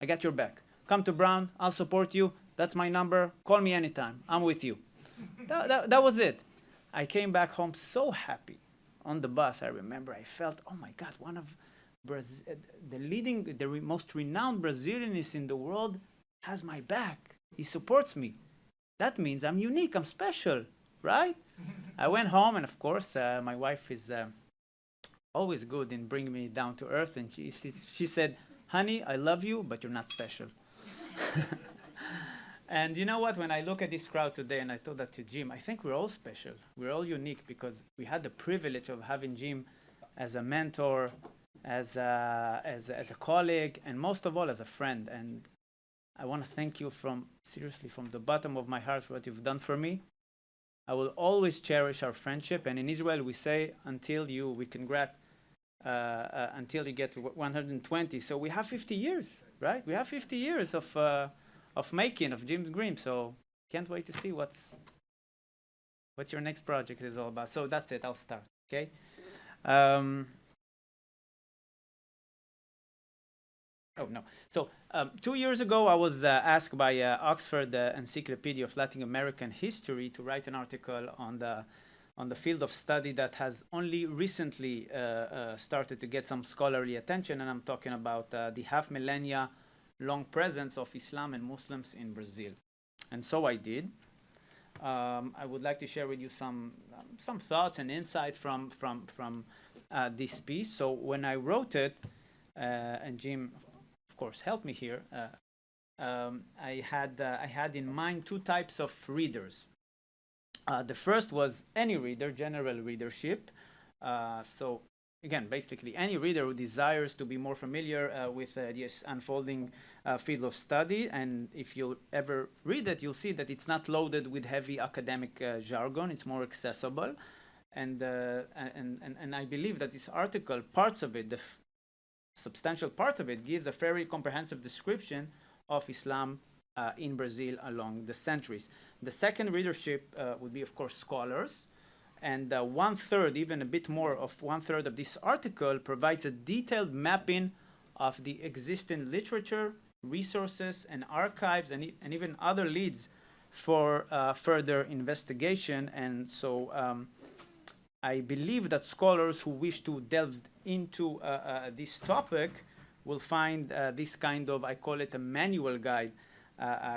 I got your back. Come to Brown. I'll support you. That's my number. Call me anytime. I'm with you. That was it. I came back home so happy. On the bus, I remember I felt, oh my God, one of the most renowned Brazilians in the world has my back. He supports me. That means I'm unique. I'm special, right? I went home, and of course, my wife is always good in bringing me down to earth. And she said, honey, I love you, but you're not special. And you know what? When I look at this crowd today, and I told that to Jim, I think we're all special. We're all unique because we had the privilege of having Jim as a mentor, as a colleague, and most of all, as a friend. And I want to thank you seriously from the bottom of my heart for what you've done for me. I will always cherish our friendship. And in Israel, we say, until you get 120. So we have 50 years, right? We have 50 years of making of Jim's Dream. So can't wait to see what your next project is all about. So that's it. I'll start. Okay. Oh, no. So 2 years ago, I was asked by Oxford Encyclopedia of Latin American History to write an article on the field of study that has only recently started to get some scholarly attention, and I'm talking about the half-millennia long presence of Islam and Muslims in Brazil. And so I did. I would like to share with you some thoughts and insight from this piece. So when I wrote it, and Jim, of course, helped me here, I had in mind two types of readers. The first was any reader, general readership. So again, basically any reader who desires to be more familiar with this unfolding field of study. And if you'll ever read it, you'll see that it's not loaded with heavy academic jargon. It's more accessible. And I believe that this article, parts of it, the substantial part of it, gives a very comprehensive description of Islam in Brazil along the centuries. The second readership would be, of course, scholars. And 1/3, even a bit more of 1/3 of this article provides a detailed mapping of the existing literature, resources, and archives, and even other leads for further investigation. And so I believe that scholars who wish to delve into this topic will find this kind of, I call it a manual guide,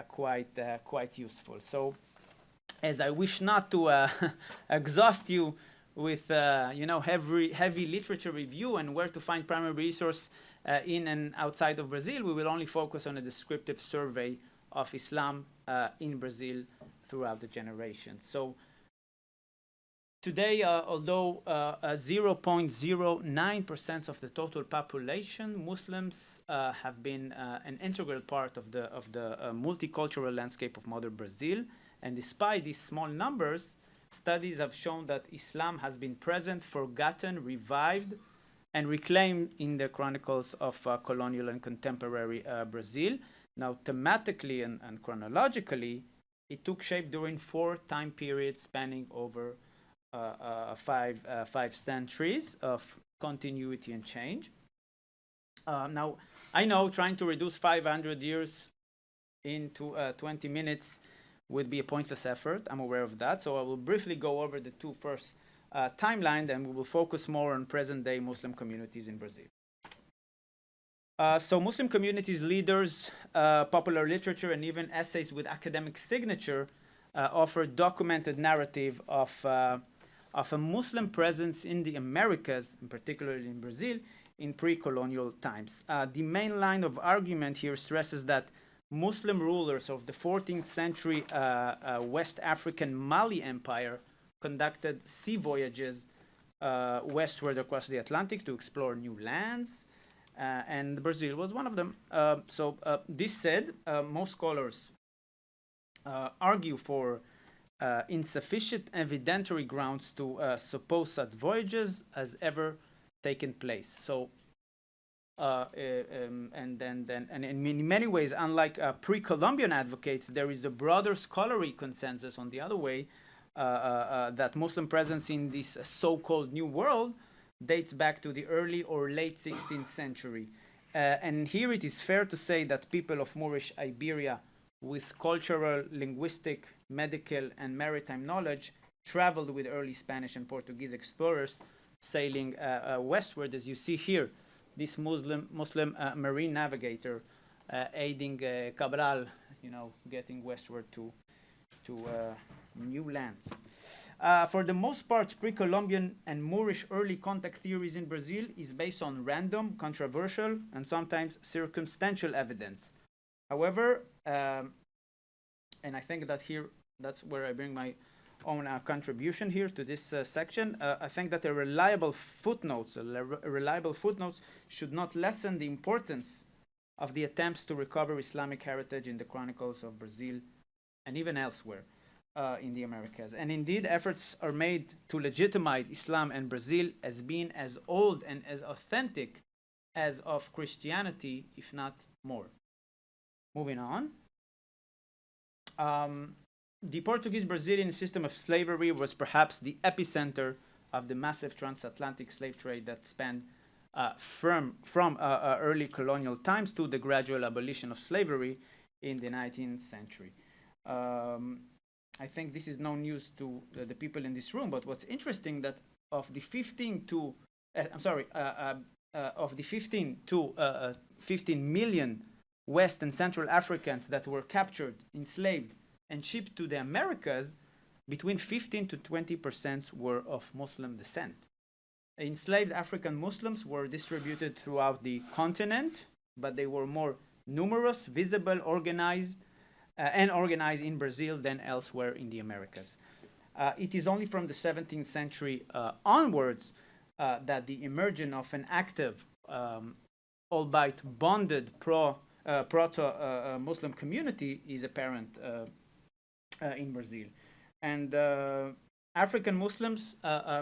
quite useful. So, as I wish not to exhaust you with heavy literature review and where to find primary resource in and outside of Brazil, we will only focus on a descriptive survey of Islam in Brazil throughout the generations. So today, although 0.09% of the total population, Muslims have been an integral part of the multicultural landscape of modern Brazil. And despite these small numbers, studies have shown that Islam has been present, forgotten, revived, and reclaimed in the chronicles of colonial and contemporary Brazil. Now, thematically and chronologically, it took shape during 4 time periods spanning over 5 centuries of continuity and change. Now, I know trying to reduce 500 years into 20 minutes would be a pointless effort. I'm aware of that. So I will briefly go over the 2 first timelines, and we will focus more on present-day Muslim communities in Brazil. So Muslim communities, leaders, popular literature, and even essays with academic signature offer documented narrative of a Muslim presence in the Americas, and particularly in Brazil, in pre-colonial times. The main line of argument here stresses that Muslim rulers of the 14th century West African Mali Empire conducted sea voyages westward across the Atlantic to explore new lands, and Brazil was one of them. This said, most scholars argue for insufficient evidentiary grounds to suppose such voyages as ever taken place. So, and in many ways, unlike pre-Columbian advocates, there is a broader scholarly consensus on the other way that Muslim presence in this so-called New World dates back to the early or late 16th century. And here it is fair to say that people of Moorish Iberia with cultural, linguistic, medical, and maritime knowledge traveled with early Spanish and Portuguese explorers sailing westward, as you see here, this Muslim marine navigator aiding Cabral, getting westward to new lands. For the most part, pre-Columbian and Moorish early contact theories in Brazil is based on random, controversial, and sometimes circumstantial evidence. However, and I think that here, that's where I bring my own contribution here to this section. I think that reliable footnotes should not lessen the importance of the attempts to recover Islamic heritage in the chronicles of Brazil and even elsewhere in the Americas. And indeed, efforts are made to legitimize Islam and Brazil as being as old and as authentic as of Christianity, if not more. Moving on. The Portuguese-Brazilian system of slavery was perhaps the epicenter of the massive transatlantic slave trade that spanned from early colonial times to the gradual abolition of slavery in the 19th century. I think this is no news to the people in this room, but what's interesting that of the 15 to 15 million West and Central Africans that were captured, enslaved, and shipped to the Americas, between 15 to 20% were of Muslim descent. Enslaved African Muslims were distributed throughout the continent, but they were more numerous, visible, organized in Brazil than elsewhere in the Americas. It is only from the 17th century onwards that the emergence of an active, albeit bonded proto-Muslim community is apparent in Brazil. And African Muslims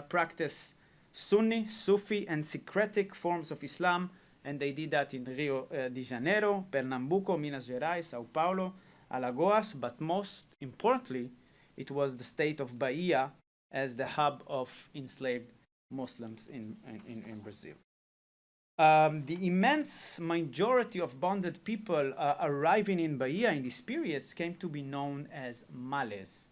practice Sunni, Sufi, and syncretic forms of Islam, and they did that in Rio de Janeiro, Pernambuco, Minas Gerais, Sao Paulo, Alagoas, but most importantly, it was the state of Bahia as the hub of enslaved Muslims in Brazil. The immense majority of bonded people arriving in Bahia in these periods came to be known as Malés.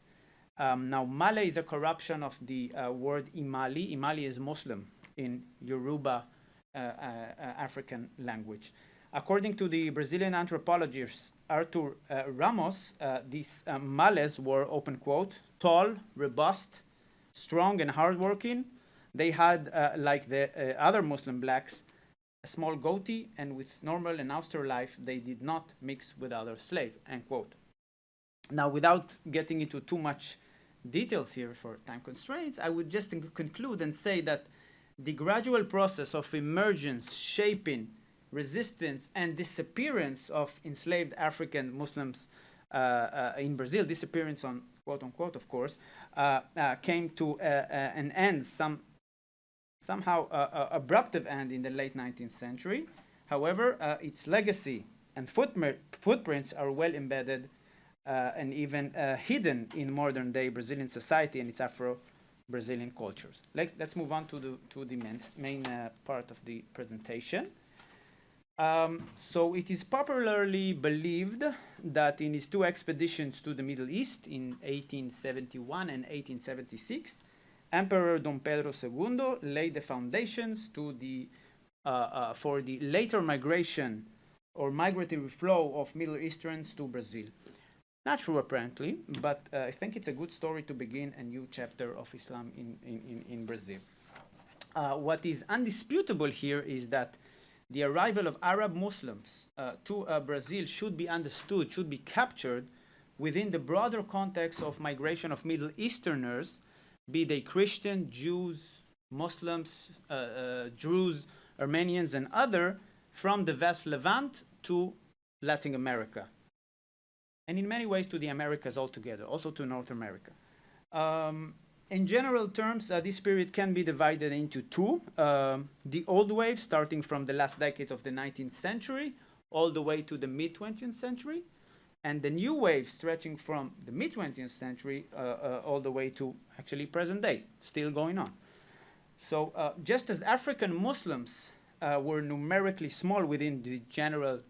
Now, Malé is a corruption of the word Imali. Imali is Muslim in Yoruba African language. According to the Brazilian anthropologist Arthur Ramos, these Malés were, open quote, tall, robust, strong, and hardworking. They had, like the other Muslim blacks, a small goatee, and with normal and austere life, they did not mix with other slaves, end quote. Now, without getting into too much details here for time constraints, I would just conclude and say that the gradual process of emergence, shaping, resistance, and disappearance of enslaved African Muslims in Brazil, disappearance on quote-unquote, of course, came to an end, somehow abruptive end in the late 19th century. However, its legacy and footprints are well embedded and even hidden in modern-day Brazilian society and its Afro-Brazilian cultures. Let's move on to the main part of the presentation. So it is popularly believed that in his two expeditions to the Middle East in 1871 and 1876, Emperor Dom Pedro II laid the foundations to for the later migration or migratory flow of Middle Easterns to Brazil. Not true, apparently, but I think it's a good story to begin a new chapter of Islam in Brazil. What is undisputable here is that the arrival of Arab Muslims to Brazil should be understood, should be captured within the broader context of migration of Middle Easterners, be they Christian, Jews, Muslims, Druze, Armenians, and other, from the vast Levant to Latin America, and in many ways to the Americas altogether, also to North America. In general terms, this period can be divided into two. The old wave, starting from the last decades of the 19th century, all the way to the mid-20th century, and the new wave stretching from the mid-20th century all the way to actually present day, still going on. So just as African Muslims were numerically small within the general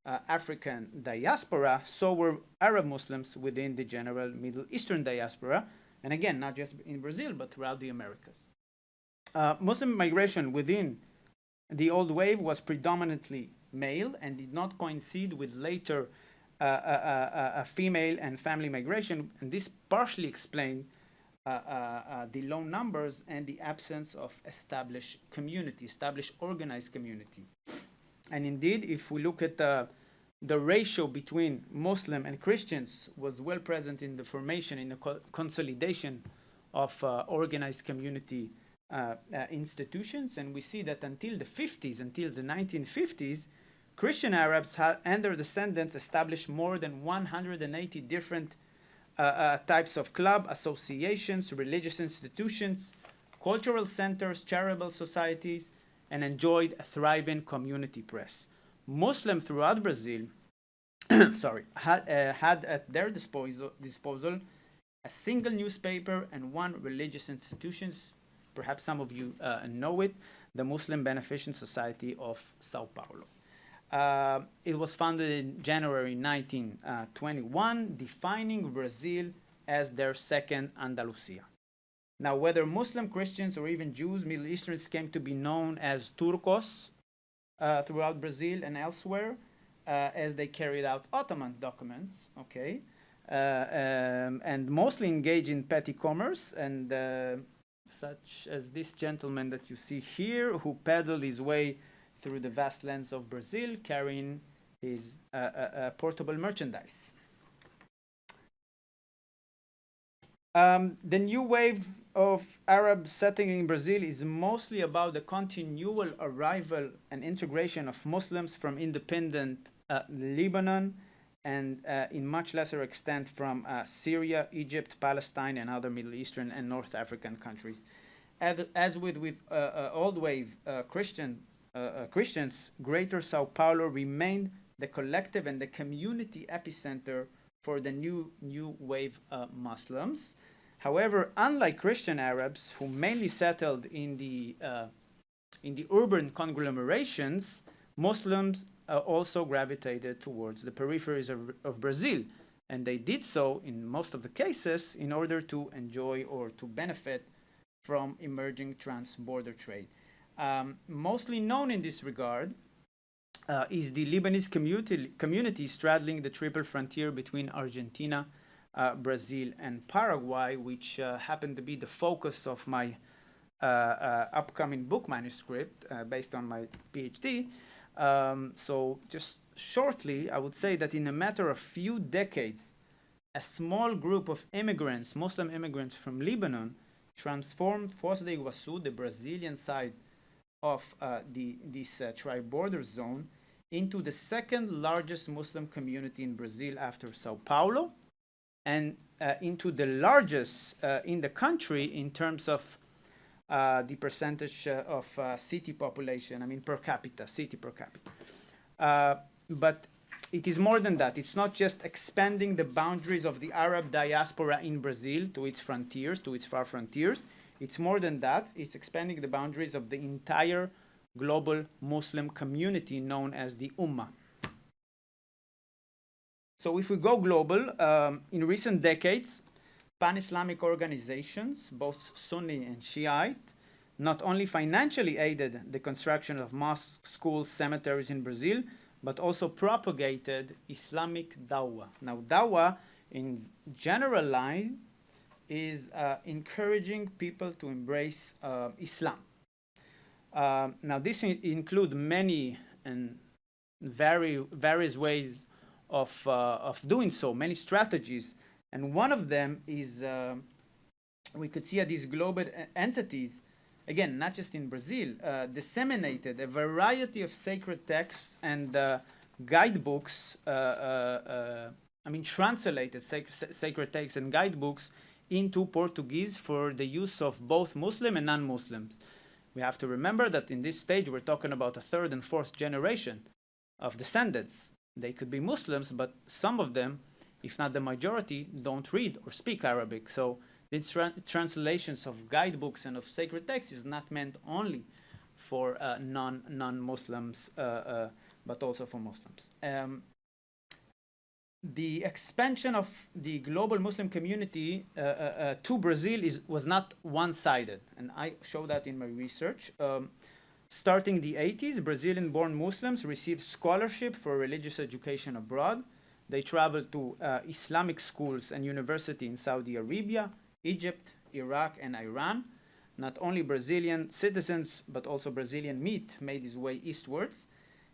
African diaspora, so were Arab Muslims within the general Middle Eastern diaspora, and again, not just in Brazil, but throughout the Americas. Muslim migration within the old wave was predominantly male and did not coincide with later female and family migration, and this partially explained the low numbers and the absence of established community, established organized community. And indeed, if we look at the ratio between Muslim and Christians was well present in the formation, in the consolidation of organized community institutions, and we see that until the 50s, until the 1950s, Christian Arabs and their descendants established more than 180 different types of club, associations, religious institutions, cultural centers, charitable societies, and enjoyed a thriving community press. Muslims throughout Brazil had at their disposal a single newspaper and one religious institution. Perhaps some of you know it, the Muslim Beneficent Society of Sao Paulo. It was founded in January 1921, defining Brazil as their second Andalusia. Now, whether Muslim, Christians, or even Jews, Middle Easterns came to be known as Turcos throughout Brazil and elsewhere, as they carried out Ottoman documents, okay, and mostly engaged in petty commerce, and such as this gentleman that you see here, who peddled his way through the vast lands of Brazil, carrying his portable merchandise. The new wave of Arab settling in Brazil is mostly about the continual arrival and integration of Muslims from independent Lebanon and in much lesser extent from Syria, Egypt, Palestine, and other Middle Eastern and North African countries. As with old wave Christians, Greater Sao Paulo remained the collective and the community epicenter for the new wave Muslims. However, unlike Christian Arabs, who mainly settled in the urban conglomerations, Muslims also gravitated towards the peripheries of Brazil, and they did so in most of the cases in order to enjoy or to benefit from emerging trans-border trade. Mostly known in this regard is the Lebanese community straddling the triple frontier between Argentina, Brazil, and Paraguay, which happened to be the focus of my upcoming book manuscript based on my Ph.D. So just shortly, I would say that in a matter of few decades, a small group of immigrants, Muslim immigrants from Lebanon, transformed Foz do Iguaçu, the Brazilian side of this tri-border zone, into the second largest Muslim community in Brazil after Sao Paulo, and into the largest in the country in terms of the percentage of city population, I mean per capita, city per capita. But it is more than that. It's not just expanding the boundaries of the Arab diaspora in Brazil to its frontiers, to its far frontiers. It's more than that. It's expanding the boundaries of the entire global Muslim community known as the Ummah. So if we go global, in recent decades, pan-Islamic organizations, both Sunni and Shiite, not only financially aided the construction of mosques, schools, cemeteries in Brazil, but also propagated Islamic dawah. Now, dawah, in general line, is encouraging people to embrace Islam. Now, this includes many and various ways of doing so, many strategies. And one of them is, we could see these global entities, again, not just in Brazil, disseminated a variety of sacred texts and guidebooks, translated sacred texts and guidebooks into Portuguese for the use of both Muslim and non-Muslims. We have to remember that in this stage we're talking about a third and fourth generation of descendants. They could be Muslims, but some of them, if not the majority, don't read or speak Arabic. So these translations of guidebooks and of sacred texts is not meant only for non-Muslims, but also for Muslims. The expansion of the global Muslim community to Brazil was not one-sided, and I show that in my research. Starting the 80s, Brazilian-born Muslims received scholarship for religious education abroad. They traveled to Islamic schools and university in Saudi Arabia, Egypt, Iraq, and Iran. Not only Brazilian citizens, but also Brazilian meat made its way eastwards.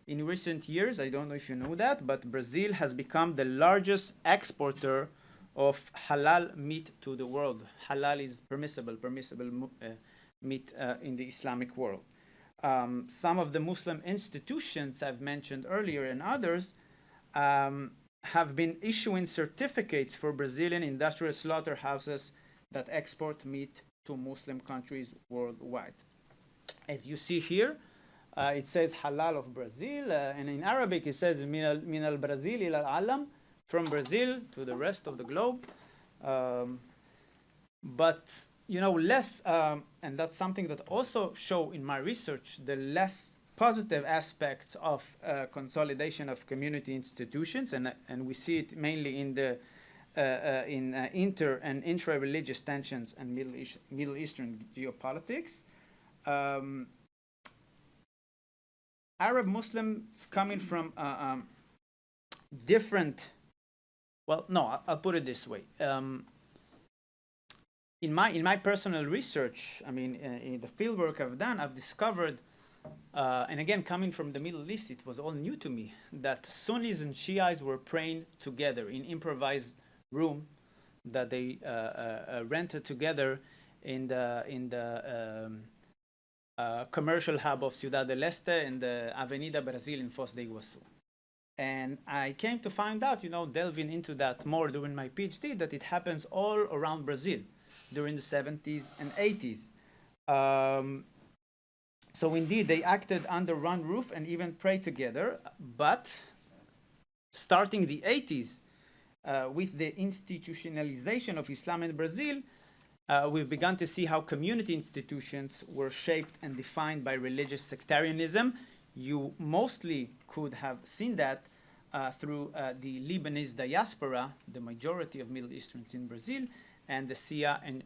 In recent years, I don't know if you know that, but Brazil has become the largest exporter of halal meat to the world. Halal is permissible meat in the Islamic world. Some of the Muslim institutions I've mentioned earlier and others have been issuing certificates for Brazilian industrial slaughterhouses that export meat to Muslim countries worldwide. As you see here, it says halal of Brazil, and in Arabic it says min al Brazil ila al alam, from Brazil to the rest of the globe. But you know, less, and that's something that also show in my research, the less positive aspects of consolidation of community institutions, and we see it mainly in the inter and intra-religious tensions and Middle Eastern geopolitics. Arab Muslims coming from different, well, no, I'll put it this way. In my personal research, I mean, in the fieldwork I've done, I've discovered, and again, coming from the Middle East, it was all new to me, that Sunnis and Shiites were praying together in improvised room that they rented together in the commercial hub of Ciudad del Este and the Avenida Brasil in Foz do Iguaçu. And I came to find out, you know, delving into that more during my PhD, that it happens all around Brazil during the 70s and 80s. So indeed, they acted under one roof and even prayed together. But starting the 80s, with the institutionalization of Islam in Brazil, we've begun to see how community institutions were shaped and defined by religious sectarianism. You mostly could have seen that through the Lebanese diaspora, the majority of Middle Easterns in Brazil, and the Shia and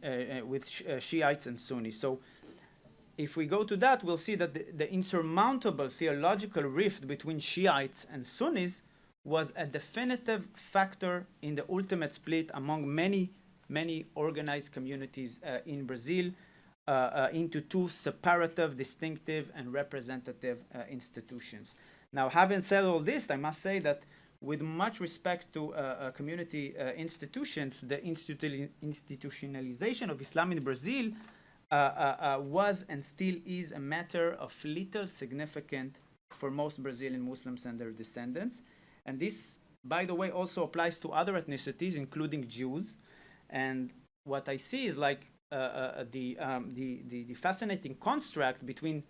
with Shiites and Sunnis. So if we go to that, we'll see that the insurmountable theological rift between Shiites and Sunnis was a definitive factor in the ultimate split among many organized communities in Brazil into two separative, distinctive, and representative institutions. Now, having said all this, I must say that with much respect to community institutions, the institutionalization of Islam in Brazil was and still is a matter of little significance for most Brazilian Muslims and their descendants. And this, by the way, also applies to other ethnicities, including Jews. And what I see is like the fascinating construct between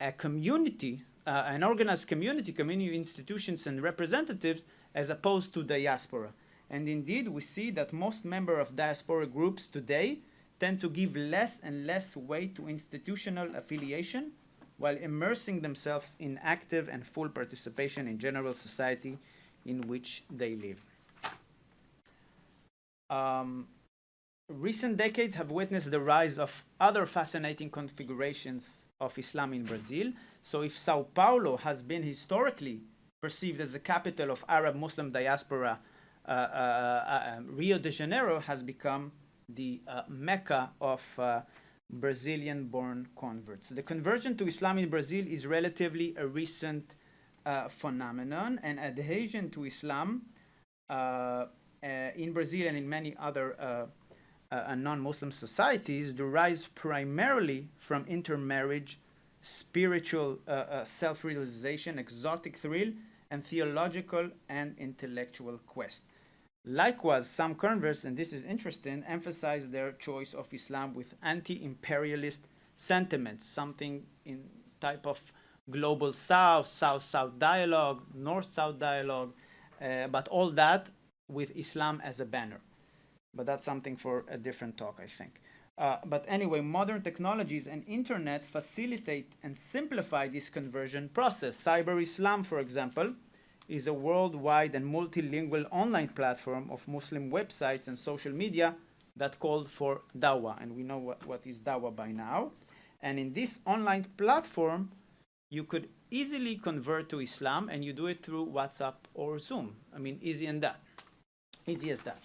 a community, an organized community institutions and representatives, as opposed to diaspora. And indeed, we see that most members of diaspora groups today tend to give less and less weight to institutional affiliation, while immersing themselves in active and full participation in general society in which they live. Recent decades have witnessed the rise of other fascinating configurations of Islam in Brazil. So if Sao Paulo has been historically perceived as the capital of Arab Muslim diaspora, Rio de Janeiro has become the Mecca of Brazilian-born converts. The conversion to Islam in Brazil is relatively a recent phenomenon, and adhesion to Islam in Brazil and in many other non-Muslim societies derives primarily from intermarriage, spiritual self-realization, exotic thrill, and theological and intellectual quest. Likewise, some converts, and this is interesting, emphasize their choice of Islam with anti-imperialist sentiments, something in type of global South, South-South dialogue, North-South dialogue, but all that with Islam as a banner. But that's something for a different talk, I think. But anyway, modern technologies and internet facilitate and simplify this conversion process. Cyber Islam, for example, is a worldwide and multilingual online platform of Muslim websites and social media that called for dawah. And we know what is dawah by now. And in this online platform, you could easily convert to Islam, and you do it through WhatsApp or Zoom. I mean, easy as that.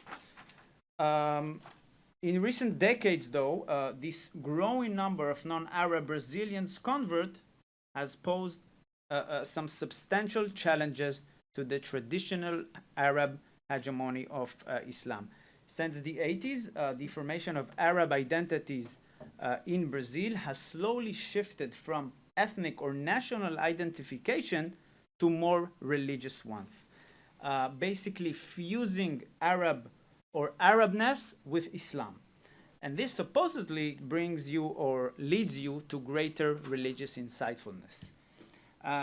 In recent decades, though, this growing number of non-Arab Brazilians convert has posed some substantial challenges to the traditional Arab hegemony of Islam. Since the 80s, the formation of Arab identities in Brazil has slowly shifted from ethnic or national identification to more religious ones, basically fusing Arab or Arabness with Islam. And this supposedly brings you or leads you to greater religious insightfulness.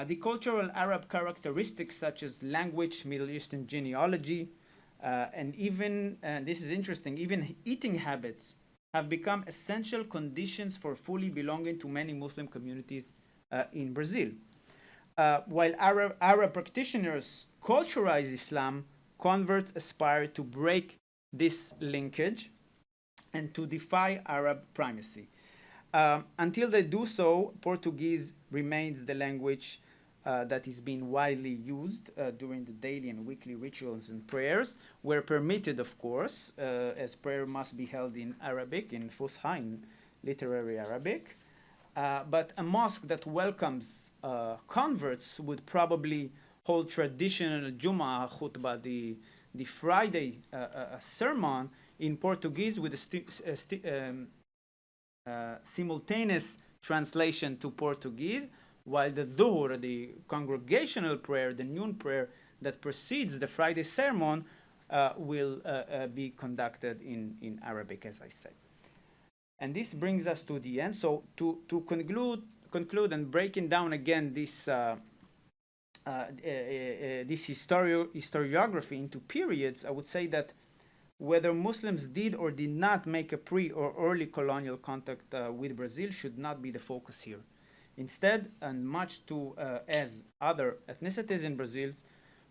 The cultural Arab characteristics such as language, Middle Eastern genealogy, and even, and this is interesting, even eating habits have become essential conditions for fully belonging to many Muslim communities in Brazil. While Arab practitioners culturalize Islam, converts aspire to break this linkage and to defy Arab primacy. Until they do so, Portuguese remains the language that is being widely used during the daily and weekly rituals and prayers, where permitted, of course, as prayer must be held in Arabic, in Fusha, in literary Arabic. But a mosque that welcomes converts would probably hold traditional Jum'ah khutbah, the Friday sermon, in Portuguese with a simultaneous translation to Portuguese, while the Dhuhr, the congregational prayer, the noon prayer that precedes the Friday sermon, will be conducted in Arabic, as I said. And this brings us to the end. So to conclude and breaking down again this historiography into periods, I would say that whether Muslims did or did not make a pre or early colonial contact with Brazil should not be the focus here. Instead, and much to as other ethnicities in Brazil,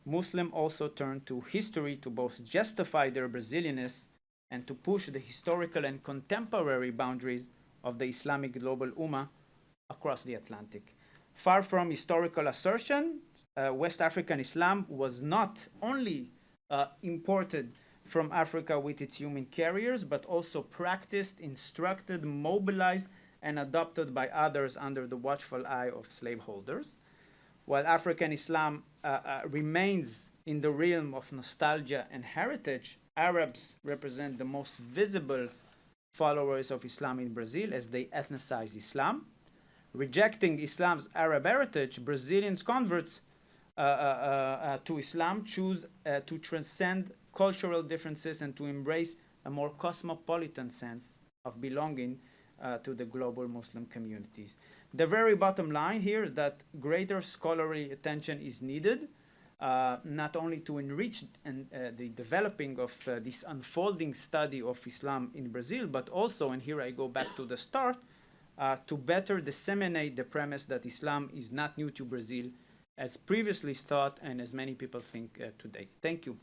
Muslims also turned to history to both justify their Brazilianness and to push the historical and contemporary boundaries of the Islamic global Ummah across the Atlantic. Far from historical assertion, West African Islam was not only imported from Africa with its human carriers, but also practiced, instructed, mobilized, and adopted by others under the watchful eye of slaveholders. While African Islam remains in the realm of nostalgia and heritage, Arabs represent the most visible followers of Islam in Brazil as they ethnicize Islam. Rejecting Islam's Arab heritage, Brazilian converts to Islam choose to transcend cultural differences and to embrace a more cosmopolitan sense of belonging to the global Muslim communities. The very bottom line here is that greater scholarly attention is needed, not only to enrich the developing of this unfolding study of Islam in Brazil, but also, and here I go back to the start, to better disseminate the premise that Islam is not new to Brazil, as previously thought and as many people think today. Thank you.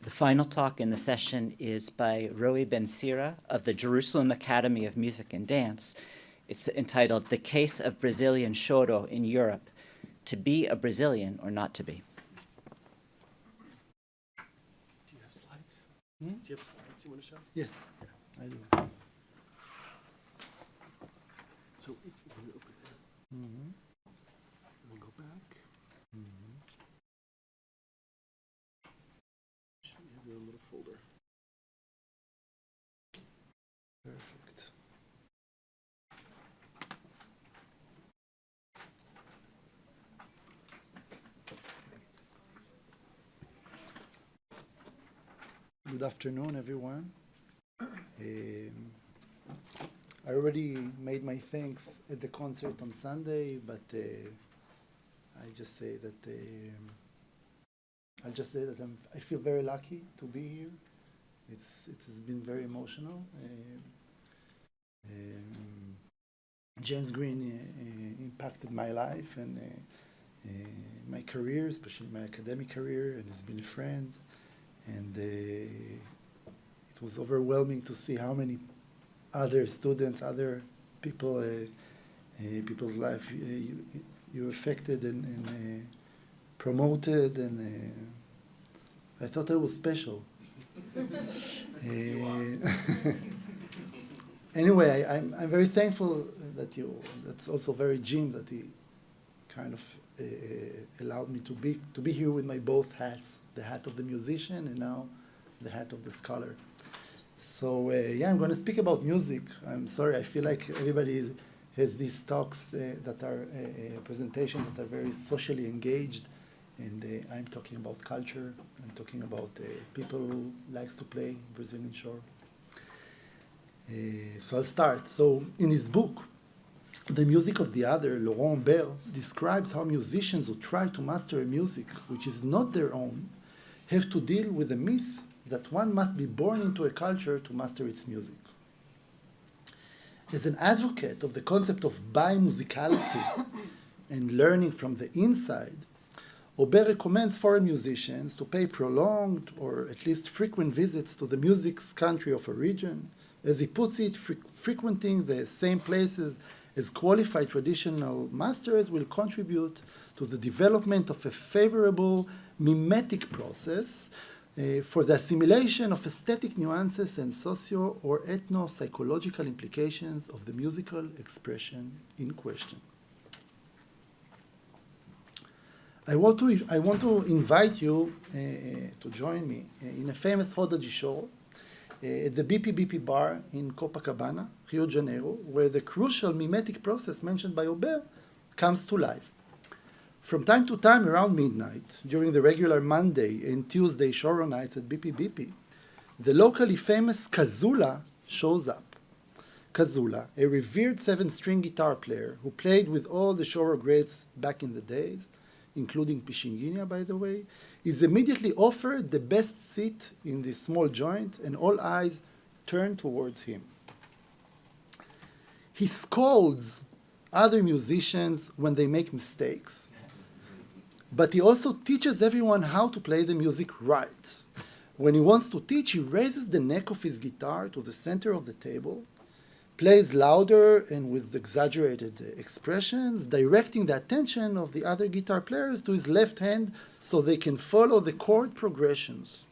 The final talk in the session is by Roee Ben Sira of the Jerusalem Academy of Music and Dance. It's entitled The Case of Brazilian Choro in Europe, To Be a Brazilian or Not to Be. Do you have slides? Do you have slides you want to show? Yes, I do. So if you can open it and then go back. You have your own little folder. Good afternoon, everyone. I already made my thanks at the concert on Sunday, but I just say that I'll just say that I feel very lucky to be here. It has been very emotional. James Green impacted my life and my career, especially my academic career, and has been a friend. And it was overwhelming to see how many other students, other people, people's life you affected and promoted, and I thought I was special. Anyway, I'm very thankful that that's also very Jim, that he kind of allowed me to be here with my both hats, the hat of the musician and now the hat of the scholar. So yeah, I'm going to speak about music. I'm sorry, I feel like everybody has these talks that are presentations that are very socially engaged, and I'm talking about culture. I'm talking about people who likes to play Brazilian shore. So I'll start. So in his book, The Music of the Other, Laurent Bert describes how musicians who try to master a music which is not their own have to deal with the myth that one must be born into a culture to master its music. As an advocate of the concept of bimusicality and learning from the inside, Aubert recommends foreign musicians to pay prolonged or at least frequent visits to the music's country of origin. As he puts it, frequenting the same places as qualified traditional masters will contribute to the development of a favorable mimetic process for the assimilation of aesthetic nuances and socio- or ethno-psychological implications of the musical expression in question. I want to invite you to join me in a famous Roda de Show at the BP bar in Copacabana, Rio de Janeiro, where the crucial mimetic process mentioned by Aubert comes to life. From time to time around midnight, during the regular Monday and Tuesday Shoro nights at BP, the locally famous Kazula shows up. Kazula, a revered 7-string guitar player who played with all the Shoro greats back in the days, including Pichinguinha, by the way, is immediately offered the best seat in this small joint, and all eyes turn towards him. He scolds other musicians when they make mistakes, but he also teaches everyone how to play the music right. When he wants to teach, he raises the neck of his guitar to the center of the table, plays louder and with exaggerated expressions, directing the attention of the other guitar players to his left hand so they can follow the chord progressions,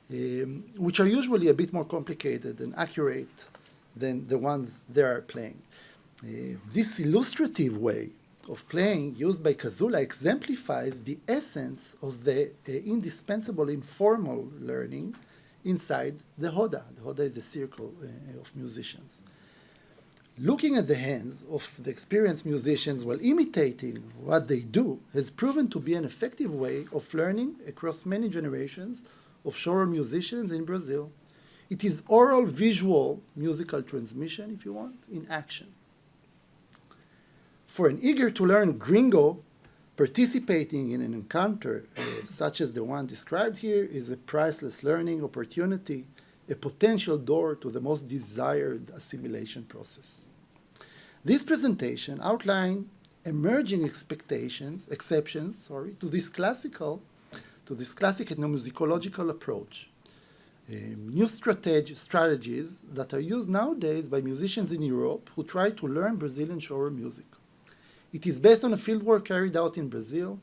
which are usually a bit more complicated and accurate than the ones they are playing. This illustrative way of playing used by Kazula exemplifies the essence of the indispensable informal learning inside the Hoda. The Hoda is the circle of musicians. Looking at the hands of the experienced musicians while imitating what they do has proven to be an effective way of learning across many generations of Shoro musicians in Brazil. It is oral visual musical transmission, if you want, in action. For an eager to learn gringo, participating in an encounter such as the one described here is a priceless learning opportunity, a potential door to the most desired assimilation process. This presentation outlines emerging exceptions to this classic ethnomusicological approach. New strategies that are used nowadays by musicians in Europe who try to learn Brazilian Shoro music. It is based on a fieldwork carried out in Brazil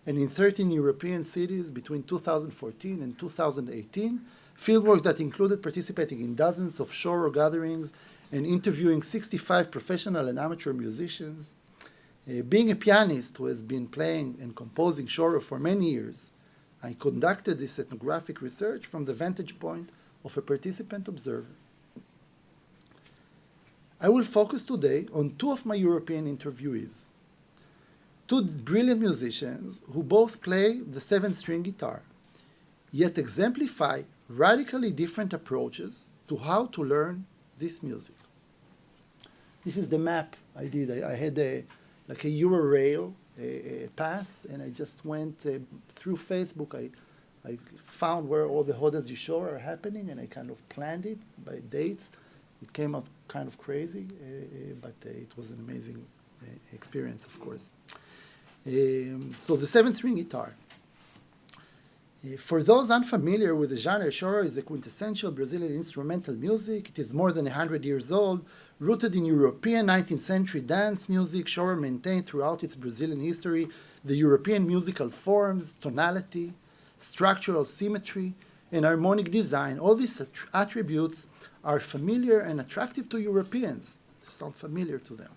and in 13 European cities between 2014 and 2018, fieldwork that included participating in dozens of Shoro gatherings and interviewing 65 professional and amateur musicians. Being a pianist who has been playing and composing Shoro for many years, I conducted this ethnographic research from the vantage point of a participant observer. I will focus today on two of my European interviewees, two brilliant musicians who both play the 7-string guitar. yet exemplify radically different approaches to how to learn this music. This is the map I did. I had like a Eurorail pass, and I just went through Facebook. I found where all the Hodas Yishor are happening, and I kind of planned it by dates. It came out kind of crazy, but it was an amazing experience, of course. So the 7-string guitar. For those unfamiliar with the genre, choro is a quintessential Brazilian instrumental music. It is more than 100 years old. Rooted in European 19th century dance music, choro maintained throughout its Brazilian history the European musical forms, tonality, structural symmetry, and harmonic design. All these attributes are familiar and attractive to Europeans. They sound familiar to them,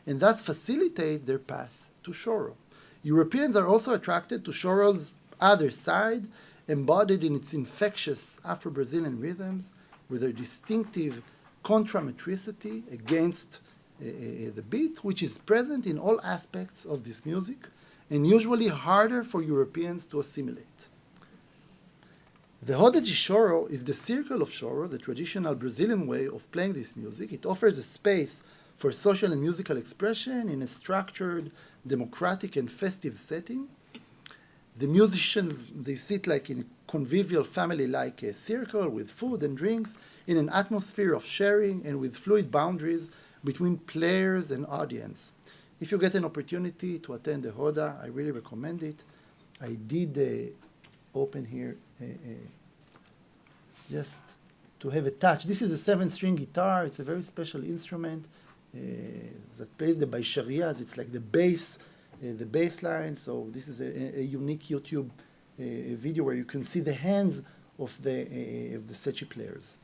and thus facilitate their path to choro. Europeans are also attracted to choro's other side, embodied in its infectious Afro-Brazilian rhythms, with their distinctive contrametricity against the beat, which is present in all aspects of this music, and usually harder for Europeans to assimilate. The roda de choro is the circle of choro, the traditional Brazilian way of playing this music. It offers a space for social and musical expression in a structured, democratic, and festive setting. The musicians, they sit like in a convivial family-like circle with food and drinks in an atmosphere of sharing and with fluid boundaries between players and audience. If you get an opportunity to attend the Roda, I really recommend it. I did open here just to have a touch. This is a 7-string guitar. It's a very special instrument that plays the baixarias. It's like the bass line. So this is a unique YouTube video where you can see the hands of the sechi players.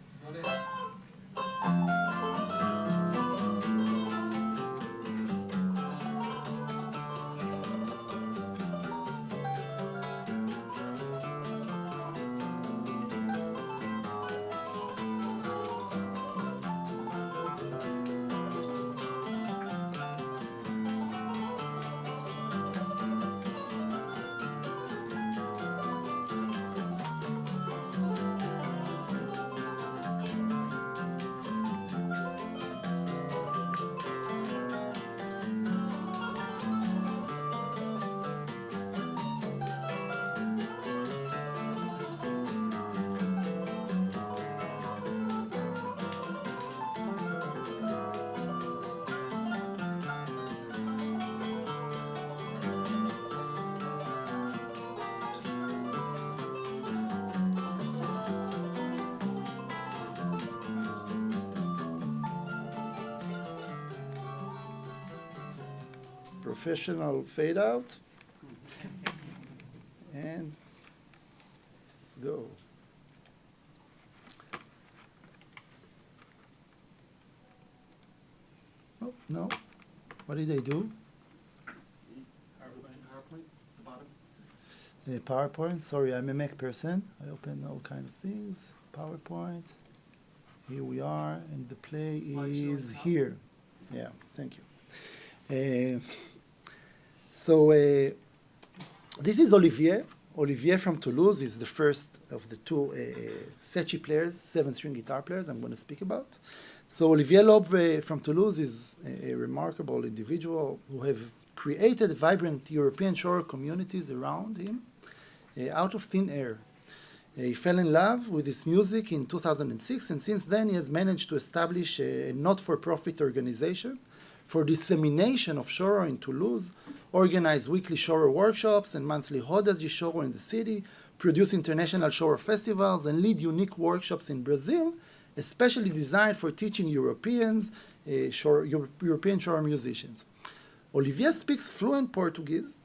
Professional fade out. And let's go. Oh, no. What did I do? PowerPoint, the bottom. PowerPoint. Sorry, I'm a Mac person. I open all kind of things. PowerPoint. Here we are, and the play is here. Yeah, thank you. So this is Olivier. Olivier from Toulouse is the first of the two sechi players, 7-string guitar players I'm going to speak about. So Olivier Loeb from Toulouse is a remarkable individual who have created vibrant European choro communities around him out of thin air. He fell in love with his music in 2006, and since then he has managed to establish a not-for-profit organization for dissemination of choro in Toulouse, organize weekly choro workshops and monthly rodas de choro in the city, produce international choro festivals, and lead unique workshops in Brazil, especially designed for teaching European choro musicians. Olivier speaks fluent Portuguese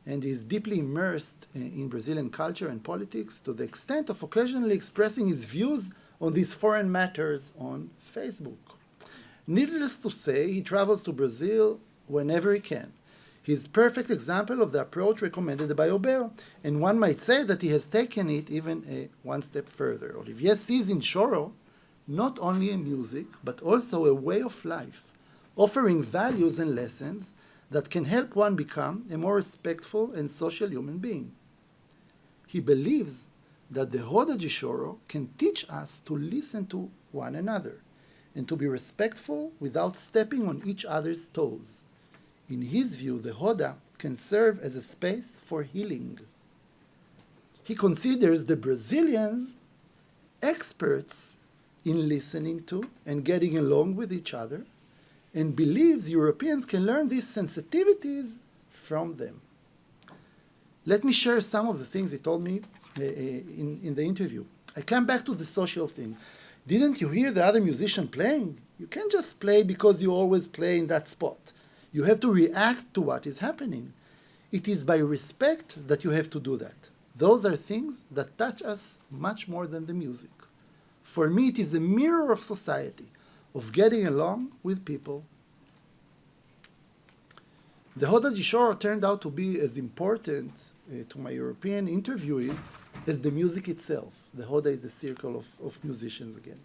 and is deeply immersed in Brazilian culture and politics to the extent of occasionally expressing his views on these foreign matters on Facebook. Needless to say, he travels to Brazil whenever he can. He is a perfect example of the approach recommended by Aubert, and one might say that he has taken it even one step further. Olivier sees in choro not only a music, but also a way of life, offering values and lessons that can help one become a more respectful and social human being. He believes that the Hoda de Choro can teach us to listen to one another and to be respectful without stepping on each other's toes. In his view, the Hoda can serve as a space for healing. He considers the Brazilians experts in listening to and getting along with each other, and believes Europeans can learn these sensitivities from them. Let me share some of the things he told me in the interview. I come back to the social thing. Didn't you hear the other musician playing? You can't just play because you always play in that spot. You have to react to what is happening. It is by respect that you have to do that. Those are things that touch us much more than the music. For me, it is a mirror of society, of getting along with people. The Hoda de Choro turned out to be as important to my European interviewees as the music itself. The Hoda is the circle of musicians again.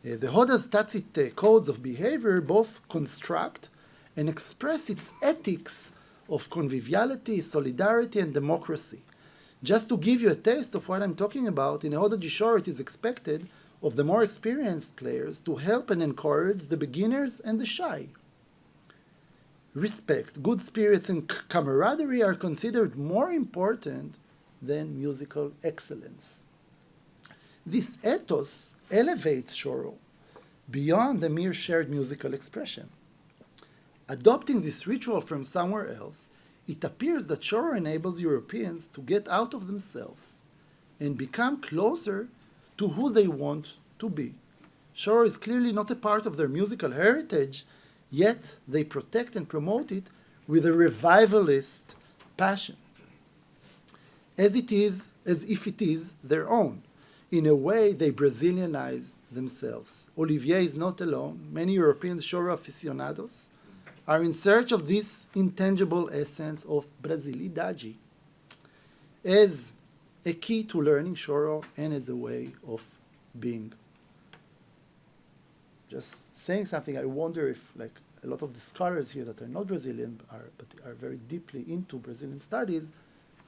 The Hoda's tacit codes of behavior both construct and express its ethics of conviviality, solidarity, and democracy. Just to give you a taste of what I'm talking about, in a Hoda de Choro it is expected of the more experienced players to help and encourage the beginners and the shy. Respect, good spirits, and camaraderie are considered more important than musical excellence. This ethos elevates Choro beyond the mere shared musical expression. Adopting this ritual from somewhere else, it appears that Choro enables Europeans to get out of themselves and become closer to who they want to be. Choro is clearly not a part of their musical heritage, yet they protect and promote it with a revivalist passion, as if it is their own. In a way, they Brazilianize themselves. Olivier is not alone. Many European Choro aficionados are in search of this intangible essence of Brasilidade as a key to learning Choro and as a way of being. Just saying something, I wonder if like a lot of the scholars here that are not Brazilian but are very deeply into Brazilian studies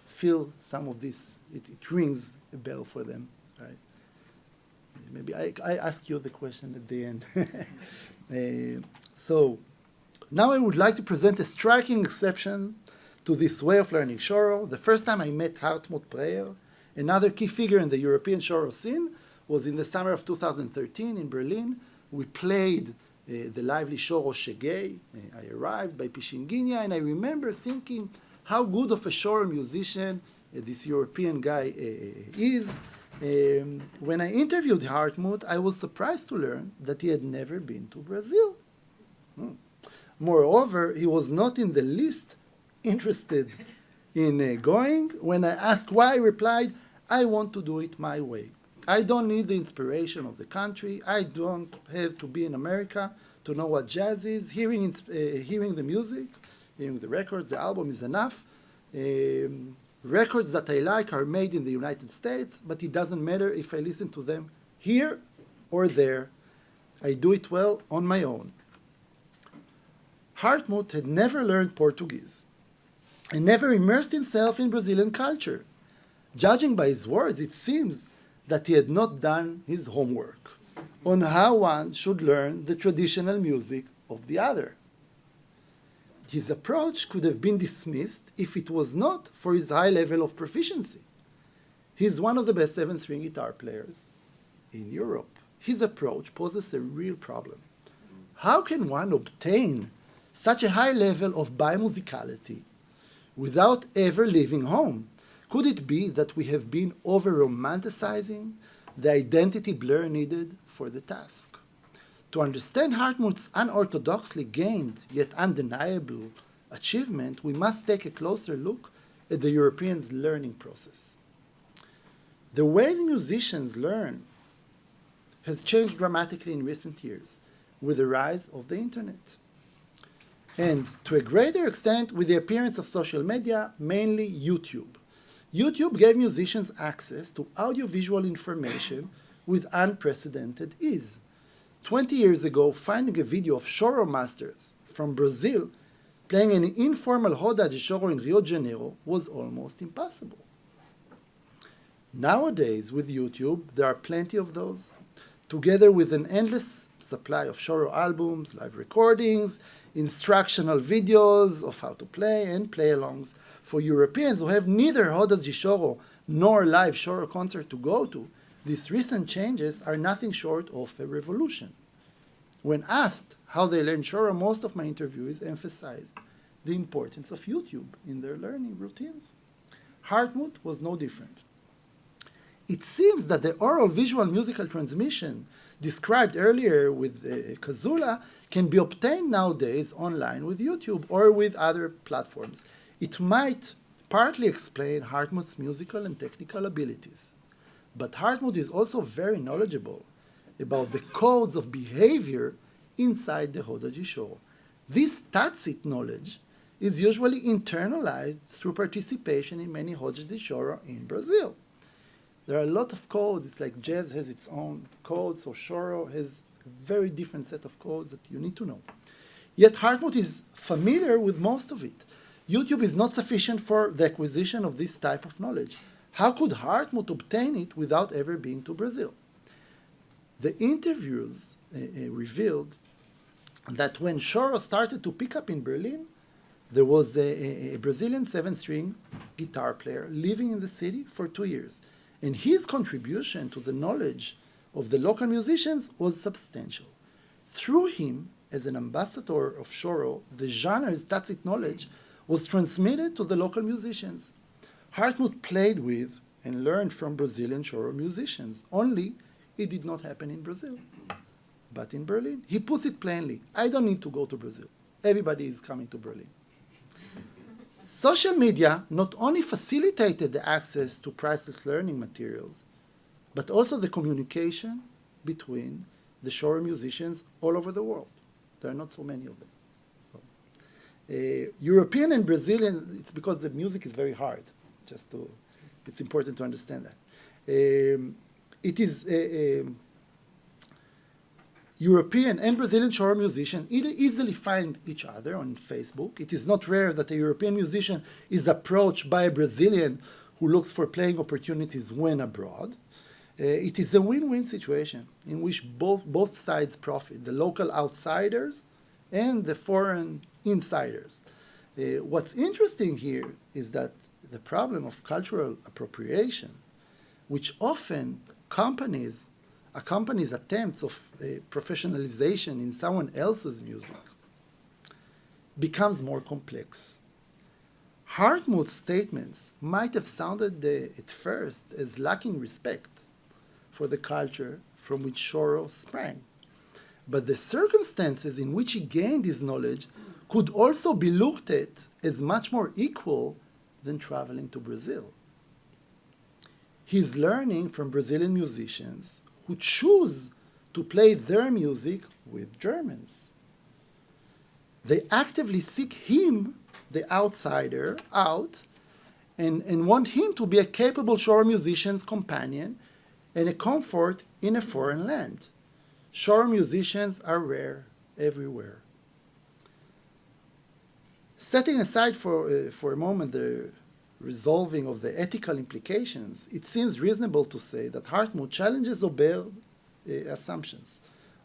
feel some of this, it rings a bell for them, right? Maybe I ask you the question at the end. So now I would like to present a striking exception to this way of learning Choro. The first time I met Hartmut Breyer, another key figure in the European Choro scene, was in the summer of 2013 in Berlin. We played the lively Choro Shegay. I arrived by Pishinginia, and I remember thinking how good of a Choro musician this European guy is. When I interviewed Hartmut, I was surprised to learn that he had never been to Brazil. Moreover, he was not in the least interested in going. When I asked why, he replied, "I want to do it my way. I don't need the inspiration of the country. I don't have to be in America to know what jazz is. Hearing the music, hearing the records, the album is enough. Records that I like are made in the United States, but it doesn't matter if I listen to them here or there. I do it well on my own." Hartmut had never learned Portuguese and never immersed himself in Brazilian culture. Judging by his words, it seems that he had not done his homework on how one should learn the traditional music of the other. His approach could have been dismissed if it was not for his high level of proficiency. He is one of the best 7-string guitar players in Europe. His approach poses a real problem. How can one obtain such a high level of bimusicality without ever leaving home? Could it be that we have been over-romanticizing the identity blur needed for the task? To understand Hartmut's unorthodoxly gained yet undeniable achievement, we must take a closer look at the Europeans' learning process. The way the musicians learn has changed dramatically in recent years with the rise of the internet. And to a greater extent with the appearance of social media, mainly YouTube. YouTube gave musicians access to audiovisual information with unprecedented ease. 20 years ago, finding a video of Choro masters from Brazil playing an informal Roda de Choro in Rio de Janeiro was almost impossible. Nowadays, with YouTube, there are plenty of those, together with an endless supply of Shoro albums, live recordings, instructional videos of how to play, and play-alongs for Europeans who have neither Hodaz Shoro nor live Shoro concert to go to. These recent changes are nothing short of a revolution. When asked how they learn Shoro, most of my interviewees emphasized the importance of YouTube in their learning routines. Hartmut was no different. It seems that the oral visual musical transmission described earlier with Kazula can be obtained nowadays online with YouTube or with other platforms. It might partly explain Hartmut's musical and technical abilities. But Hartmut is also very knowledgeable about the codes of behavior inside the Hodaj Shoro. This tacit knowledge is usually internalized through participation in many Hodaj Shoro in Brazil. There are a lot of codes. It's like jazz has its own codes, so Shoro has a very different set of codes that you need to know. Yet Hartmut is familiar with most of it. YouTube is not sufficient for the acquisition of this type of knowledge. How could Hartmut obtain it without ever being to Brazil? The interviews revealed that when Shoro started to pick up in Berlin, there was a Brazilian 7-string guitar player living in the city for 2 years. And his contribution to the knowledge of the local musicians was substantial. Through him, as an ambassador of Shoro, the genre's tacit knowledge was transmitted to the local musicians. Hartmut played with and learned from Brazilian Shoro musicians, only it did not happen in Brazil, but in Berlin. He puts it plainly, I don't need to go to Brazil. Everybody is coming to Berlin. Social media not only facilitated the access to priceless learning materials, but also the communication between the Shoro musicians all over the world. There are not so many of them. European and Brazilian, it's because the music is very hard. It's important to understand that. It is European and Brazilian Shoro musicians easily find each other on Facebook. It is not rare that a European musician is approached by a Brazilian who looks for playing opportunities when abroad. It is a win-win situation in which both sides profit, the local outsiders and the foreign insiders. What's interesting here is that the problem of cultural appropriation, which often accompanies attempts of professionalization in someone else's music, becomes more complex. Hartmut's statements might have sounded at first as lacking respect for the culture from which Shoro sprang, but the circumstances in which he gained his knowledge could also be looked at as much more equal than traveling to Brazil. He's learning from Brazilian musicians who choose to play their music with Germans. They actively seek him, the outsider, out and want him to be a capable Shoro musician's companion and a comfort in a foreign land. Shoro musicians are rare everywhere. Setting aside for a moment the resolving of the ethical implications, it seems reasonable to say that Hartmut challenges Auber's assumptions.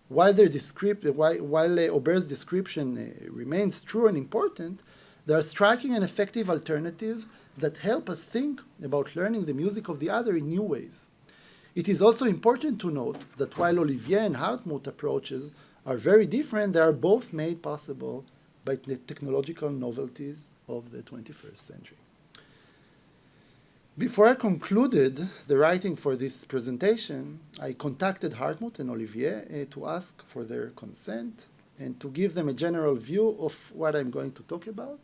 While Auber's description remains true and important, there are striking and effective alternatives that help us think about learning the music of the other in new ways. It is also important to note that while Olivier and Hartmut approaches are very different, they are both made possible by the technological novelties of the 21st century. Before I concluded the writing for this presentation, I contacted Hartmut and Olivier to ask for their consent and to give them a general view of what I'm going to talk about.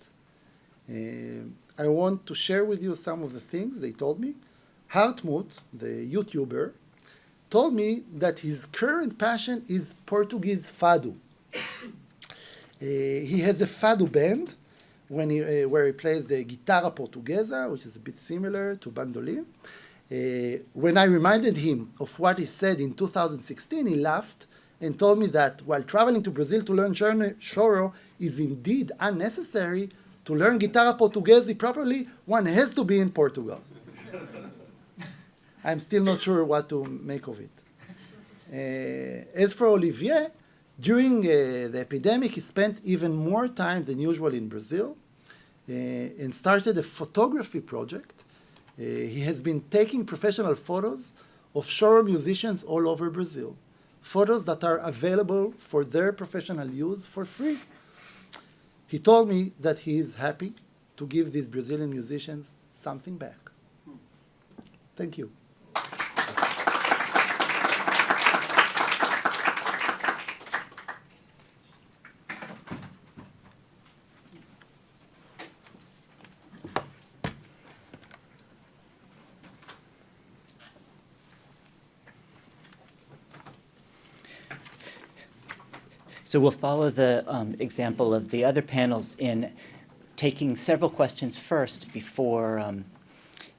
I want to share with you some of the things they told me. Hartmut, the YouTuber, told me that his current passion is Portuguese fado. He has a fado band where he plays the guitarra portuguesa, which is a bit similar to bandolim. When I reminded him of what he said in 2016, he laughed and told me that while traveling to Brazil to learn Shoro is indeed unnecessary, to learn guitarra portuguesa properly, one has to be in Portugal. I'm still not sure what to make of it. As for Olivier, during the epidemic, he spent even more time than usual in Brazil and started a photography project. He has been taking professional photos of show musicians all over Brazil, photos that are available for their professional use for free. He told me that he is happy to give these Brazilian musicians something back. Thank you. So we'll follow the example of the other panels in taking several questions first before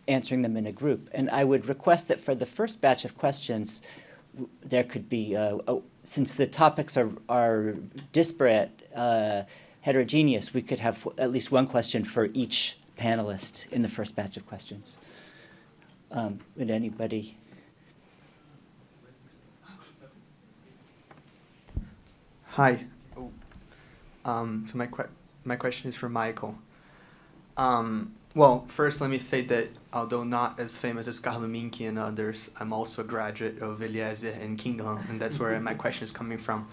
answering them in a group. And I would request that for the first batch of questions, there could be, since the topics are disparate, heterogeneous, we could have at least one question for each panelist in the first batch of questions. Would anybody? Hi. So my question is for Michael. Well, first let me say that although not as famous as Gherman and others, I'm also a graduate of ElMaleh and Kingdom, and that's where my question is coming from.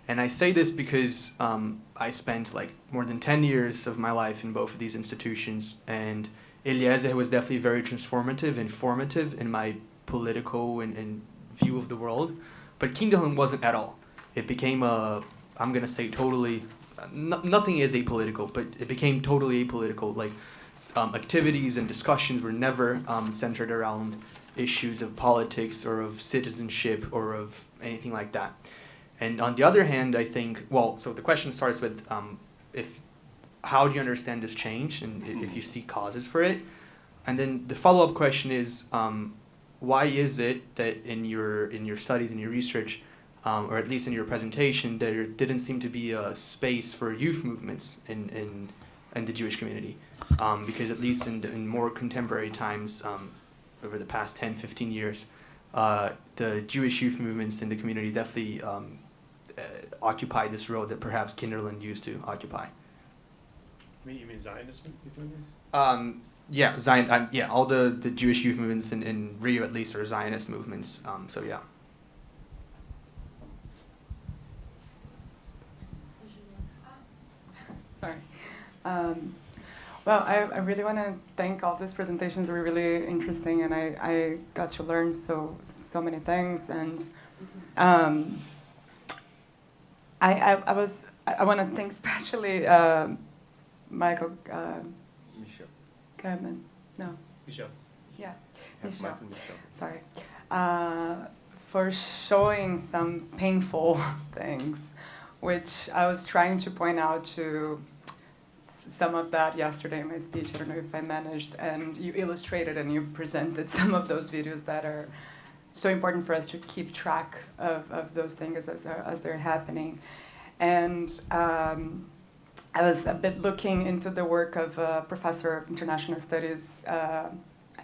And I say this because I spent like more than 10 years of my life in both of these institutions, and ElMaleh was definitely very transformative and formative in my political and view of the world, but Kingdom wasn't at all. It became I'm going to say totally, nothing is apolitical, but it became totally apolitical. Like activities and discussions were never centered around issues of politics or of citizenship or of anything like that. And on the other hand, I think, well, so the question starts with how do you understand this change and if you see causes for it? And then the follow-up question is, why is it that in your studies and your research, or at least in your presentation, there didn't seem to be a space for youth movements in the Jewish community? Because at least in more contemporary times, over the past 10, 15 years, the Jewish youth movements in the community definitely occupy this role that perhaps Kinderland used to occupy. You mean Zionist movements? Yeah, yeah, all the Jewish youth movements in Rio at least are Zionist movements. So yeah. Sorry. Well, I really want to thank all these presentations. They were really interesting, and I got to learn so many things. And I want to thank especially Michael. Michel. Gherman. No. Michel. Yeah. Yes, Michel. Michel. Sorry. For showing some painful things, which I was trying to point out to some of that yesterday in my speech. I don't know if I managed, and you illustrated and you presented some of those videos that are so important for us to keep track of those things as they're happening. And I was a bit looking into the work of a professor of international studies, I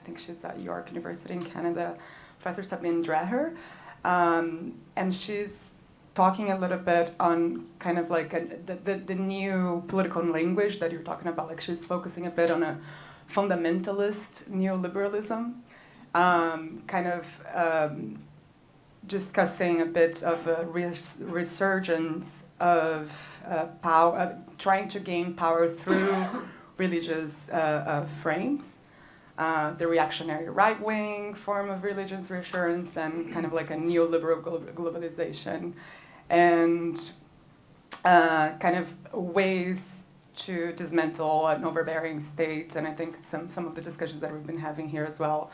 think she's at York University in Canada, Professor Sabine Dreher, and she's talking a little bit on kind of like the new political language that you're talking about. Like she's focusing a bit on a fundamentalist neoliberalism, kind of discussing a bit of a resurgence of power, trying to gain power through religious frames. The reactionary right-wing form of religious reassurance and kind of like a neoliberal globalization, and kind of ways to dismantle an overbearing state. And I think some of the discussions that we've been having here as well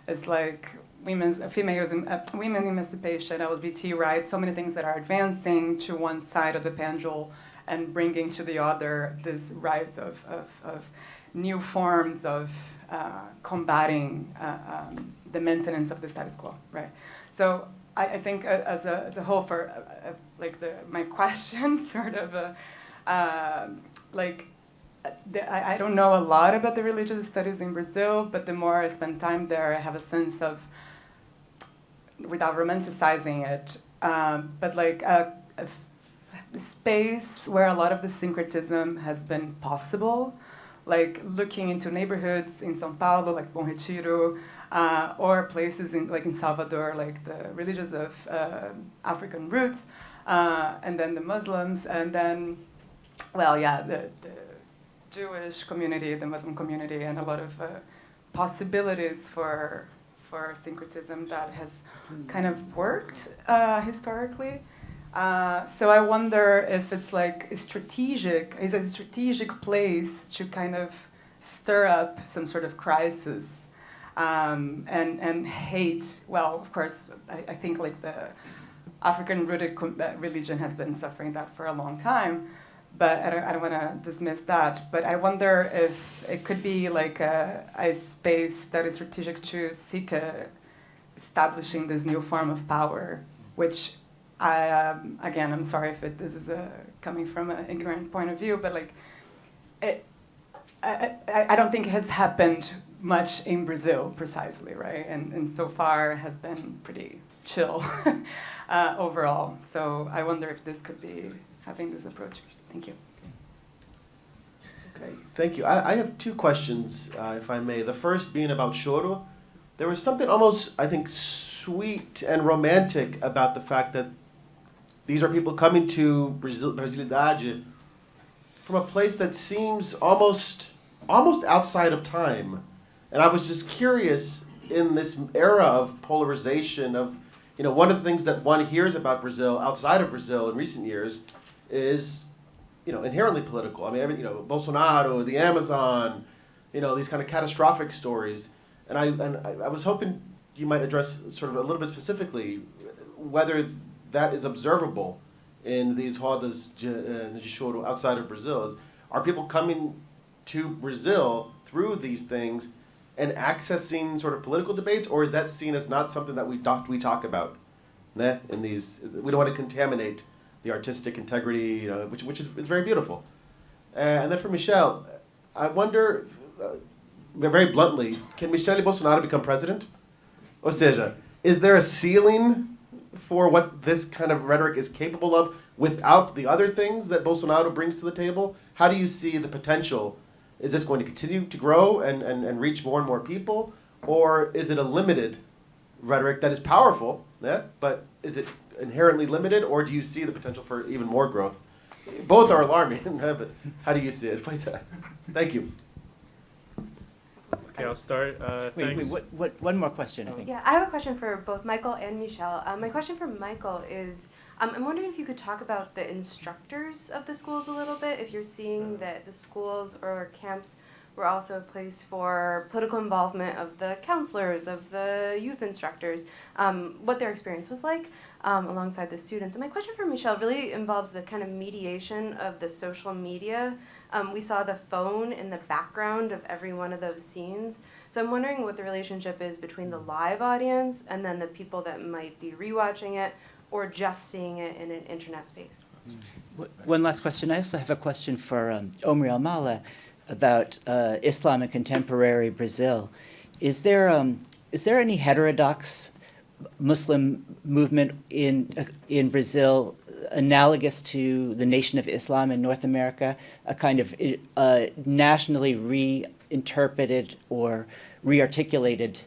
is like women emancipation, LGBT rights, so many things that are advancing to one side of the pendulum and bringing to the other this rise of new forms of combating the maintenance of the status quo, right? So I think as a whole, for my question, sort of, I don't know a lot about the religious studies in Brazil, but the more I spend time there, I have a sense of without romanticizing it, but like a space where a lot of the syncretism has been possible, like looking into neighborhoods in São Paulo, like Bom Retiro, or places in Salvador, like the religions of African roots, and then the Muslims, and then, well, yeah, the Jewish community, the Muslim community, and a lot of possibilities for syncretism that has kind of worked historically. So I wonder if it's like a strategic place to kind of stir up some sort of crisis and hate. Well, of course, I think like the African-rooted religion has been suffering that for a long time, but I don't want to dismiss that. But I wonder if it could be like a space that is strategic to seek establishing this new form of power, which again, I'm sorry if this is coming from an ignorant point of view, but like, I don't think it has happened much in Brazil precisely, right? And so far has been pretty chill overall. So I wonder if this could be having this approach. Thank you. Okay, thank you. I have two questions, if I may. The first being about choro. There was something almost, I think, sweet and romantic about the fact that these are people coming to Brasilidade from a place that seems almost outside of time. And I was just curious, in this era of polarization, of, you know, one of the things that one hears about Brazil outside of Brazil in recent years is, you know, inherently political. I mean, you know, Bolsonaro, the Amazon, you know, these kind of catastrophic stories. And I was hoping you might address sort of a little bit specifically whether that is observable in these rodas de choro outside of Brazil. Are people coming to Brazil through these things and accessing sort of political debates, or is that seen as not something that we talk about? Né? In these, we don't want to contaminate the artistic integrity, you know, which is very beautiful. And then for Michel, I wonder, very bluntly, can Michel Bolsonaro become president? Ou seja, is there a ceiling for what this kind of rhetoric is capable of without the other things that Bolsonaro brings to the table? How do you see the potential? Is this going to continue to grow and reach more and more people? Or is it a limited rhetoric that is powerful, yeah, but is it inherently limited, or do you see the potential for even more growth? Both are alarming, but how do you see it? Please, thank you. Okay, I'll start. Thanks. Wait, one more question, I think. Yeah, I have a question for both Michael and Michel. My question for Michael is, I'm wondering if you could talk about the instructors of the schools a little bit, if you're seeing that the schools or camps were also a place for political involvement of the counselors, of the youth instructors, what their experience was like alongside the students. And my question for Michel really involves the kind of mediation of the social media. We saw the phone in the background of every one of those scenes. So I'm wondering what the relationship is between the live audience and then the people that might be rewatching it or just seeing it in an internet space. One last question. I also have a question for Omri ElMaleh about Islam in contemporary Brazil. Is there any heterodox Muslim movement in Brazil analogous to the Nation of Islam in North America, a kind of nationally reinterpreted or rearticulated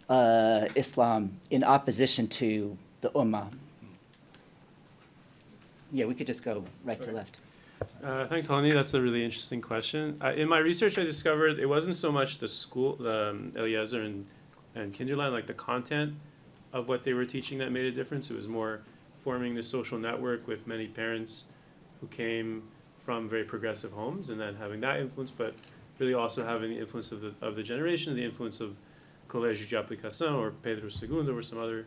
Islam in opposition to the Ummah? Yeah, we could just go right to left. Thanks, Holly. That's a really interesting question. In my research, I discovered it wasn't so much the school, Eliezer and Kinderland, like the content of what they were teaching that made a difference. It was more forming this social network with many parents who came from very progressive homes and then having that influence, but really also having the influence of the generation, the influence of Colégio de Aplicação or Pedro II, where some other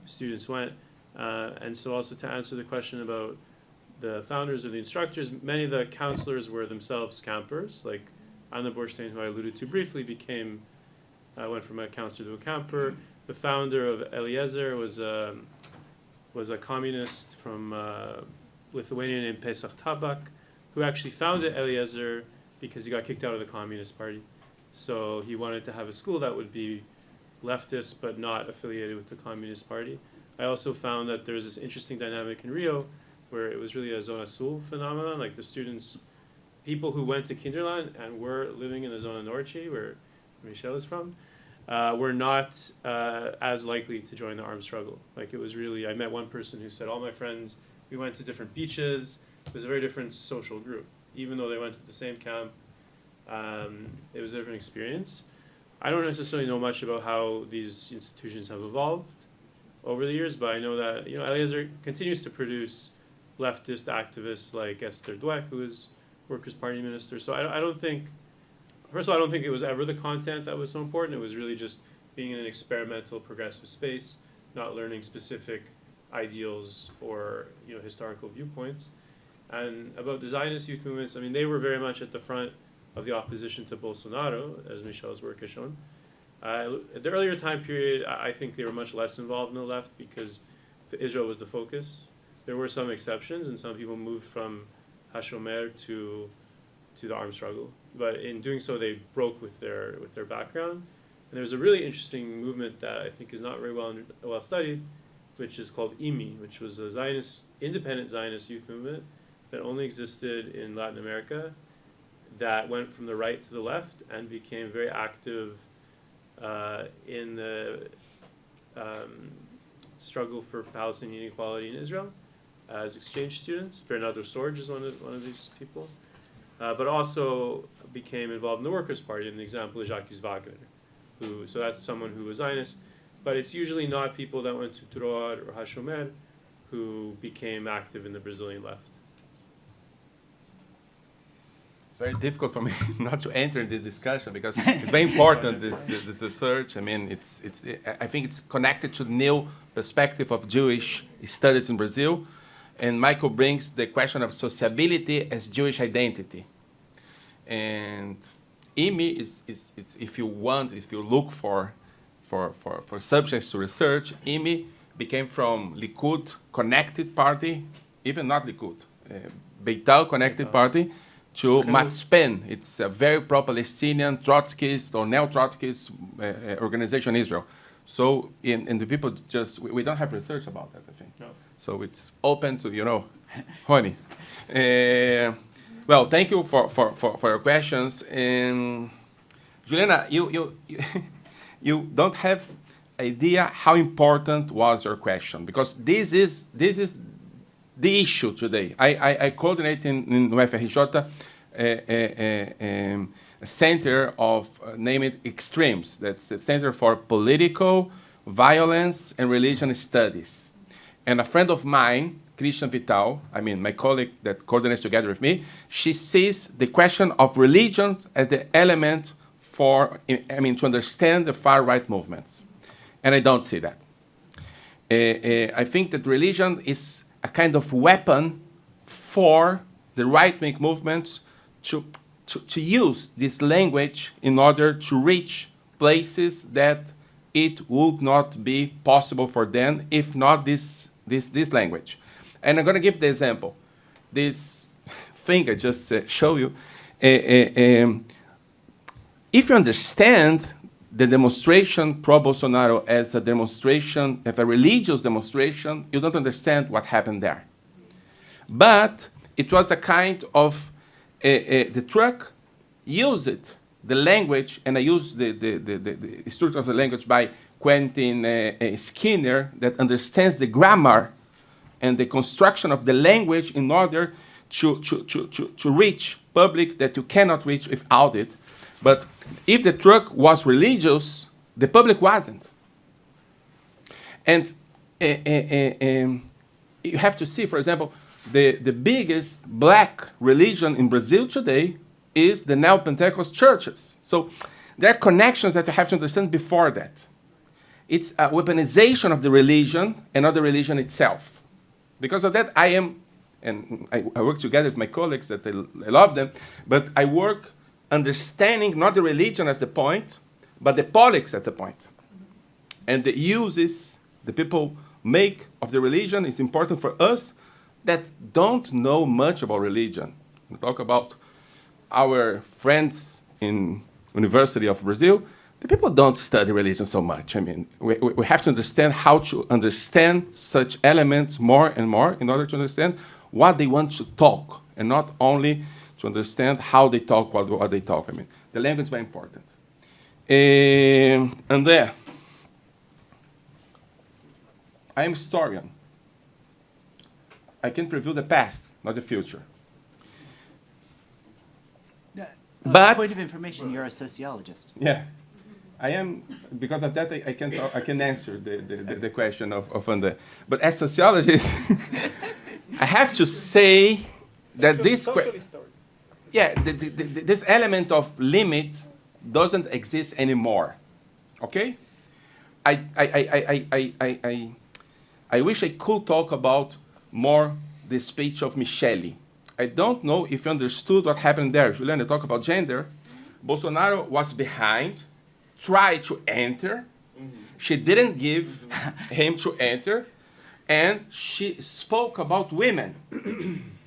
students went. And so also to answer the question about the founders or the instructors, many of the counselors were themselves campers, like Anna Borstein, who I alluded to briefly, went from a counselor to a camper. The founder of Eliezer was a communist from Lithuania named Pesach Tabak, who actually founded Eliezer because he got kicked out of the Communist Party. So he wanted to have a school that would be leftists but not affiliated with the Communist Party. I also found that there's this interesting dynamic in Rio where it was really a Zona Sul phenomenon, like the students, people who went to Kinderland and were living in the Zona Norte, where Michel is from, were not as likely to join the armed struggle. Like it was really, I met one person who said, all my friends, we went to different beaches. It was a very different social group. Even though they went to the same camp, it was a different experience. I don't necessarily know much about how these institutions have evolved over the years, but I know that Eliezer continues to produce leftist activists like Esther Dweck, who is Workers' Party minister. So I don't think, first of all, I don't think it was ever the content that was so important. It was really just being in an experimental, progressive space, not learning specific ideals or historical viewpoints. And about the Zionist youth movements, I mean, they were very much at the front of the opposition to Bolsonaro, as Michel's work has shown. At the earlier time period, I think they were much less involved in the left because Israel was the focus. There were some exceptions, and some people moved from Hashomer to the armed struggle. But in doing so, they broke with their background. And there's a really interesting movement that I think is not very well studied, which is called IMI, which was a Zionist, independent Zionist youth movement that only existed in Latin America, that went from the right to the left and became very active in the struggle for Palestinian equality in Israel as exchange students. Bernardo Sorge is one of these people, but also became involved in the Workers' Party. An example is Jacques Wagner, so that's someone who was Zionist, but it's usually not people that went to Troar or Hashomer who became active in the Brazilian left. It's very difficult for me not to enter in this discussion because it's very important, this research. I mean, I think it's connected to the new perspective of Jewish studies in Brazil. And Michael brings the question of sociability as Jewish identity. And IMI is if you look for subjects to research, IMI became from Likud Connected Party, even not Likud, Beital Connected Party, to Matzpen. It's a very pro-Palestinian Trotskyist or neo-Trotskyist organization in Israel. So, in the people we don't have research about that, I think. No. So it's open to, honey. Well, thank you for your questions. And Juliana, you don't have idea how important was your question, because this is the issue today. I coordinate in UFRJ a center of named Extremes. That's the Center for Political Violence and Religion Studies. And a friend of mine, Christian Vital, my colleague that coordinates together with me, she sees the question of religion as the element to understand the far-right movements. And I don't see that. I think that religion is a kind of weapon for the right-wing movements to use this language in order to reach places that it would not be possible for them if not this language. And I'm going to give the example. This thing I just show you. If you understand the demonstration pro-Bolsonaro as a demonstration, as a religious demonstration, you don't understand what happened there. But it was a kind of, the truck used the language, and I used the structure of the language by Quentin Skinner, that understands the grammar and the construction of the language in order to reach public that you cannot reach without it. But if the truck was religious, the public wasn't. And you have to see, for example, the biggest black religion in Brazil today is the Neo-Pentecostal churches. So there are connections that you have to understand before that. It's a weaponization of the religion and not the religion itself. Because of that, I work together with my colleagues that I love them, but I work understanding not the religion as the point, but the politics as the point. And the uses the people make of the religion is important for us that don't know much about religion. We talk about our friends in University of Brazil the people don't study religion so much. I mean, we have to understand how to understand such elements more and more in order to understand what they want to talk, and not only to understand how they talk, what they talk. I mean, the language is very important. And there, I am a historian. I can preview the past, not the future. But point of information, you're a sociologist. yeah, I am. Because of that, I can answer the question of Andre. But as sociologist, I have to say that this this element of limit doesn't exist anymore. Okay? I wish I could talk about more the speech of Michel. I don't know if you understood what happened there. Juliana talked about gender. Bolsonaro was behind, tried to enter. She didn't give him to enter. And she spoke about women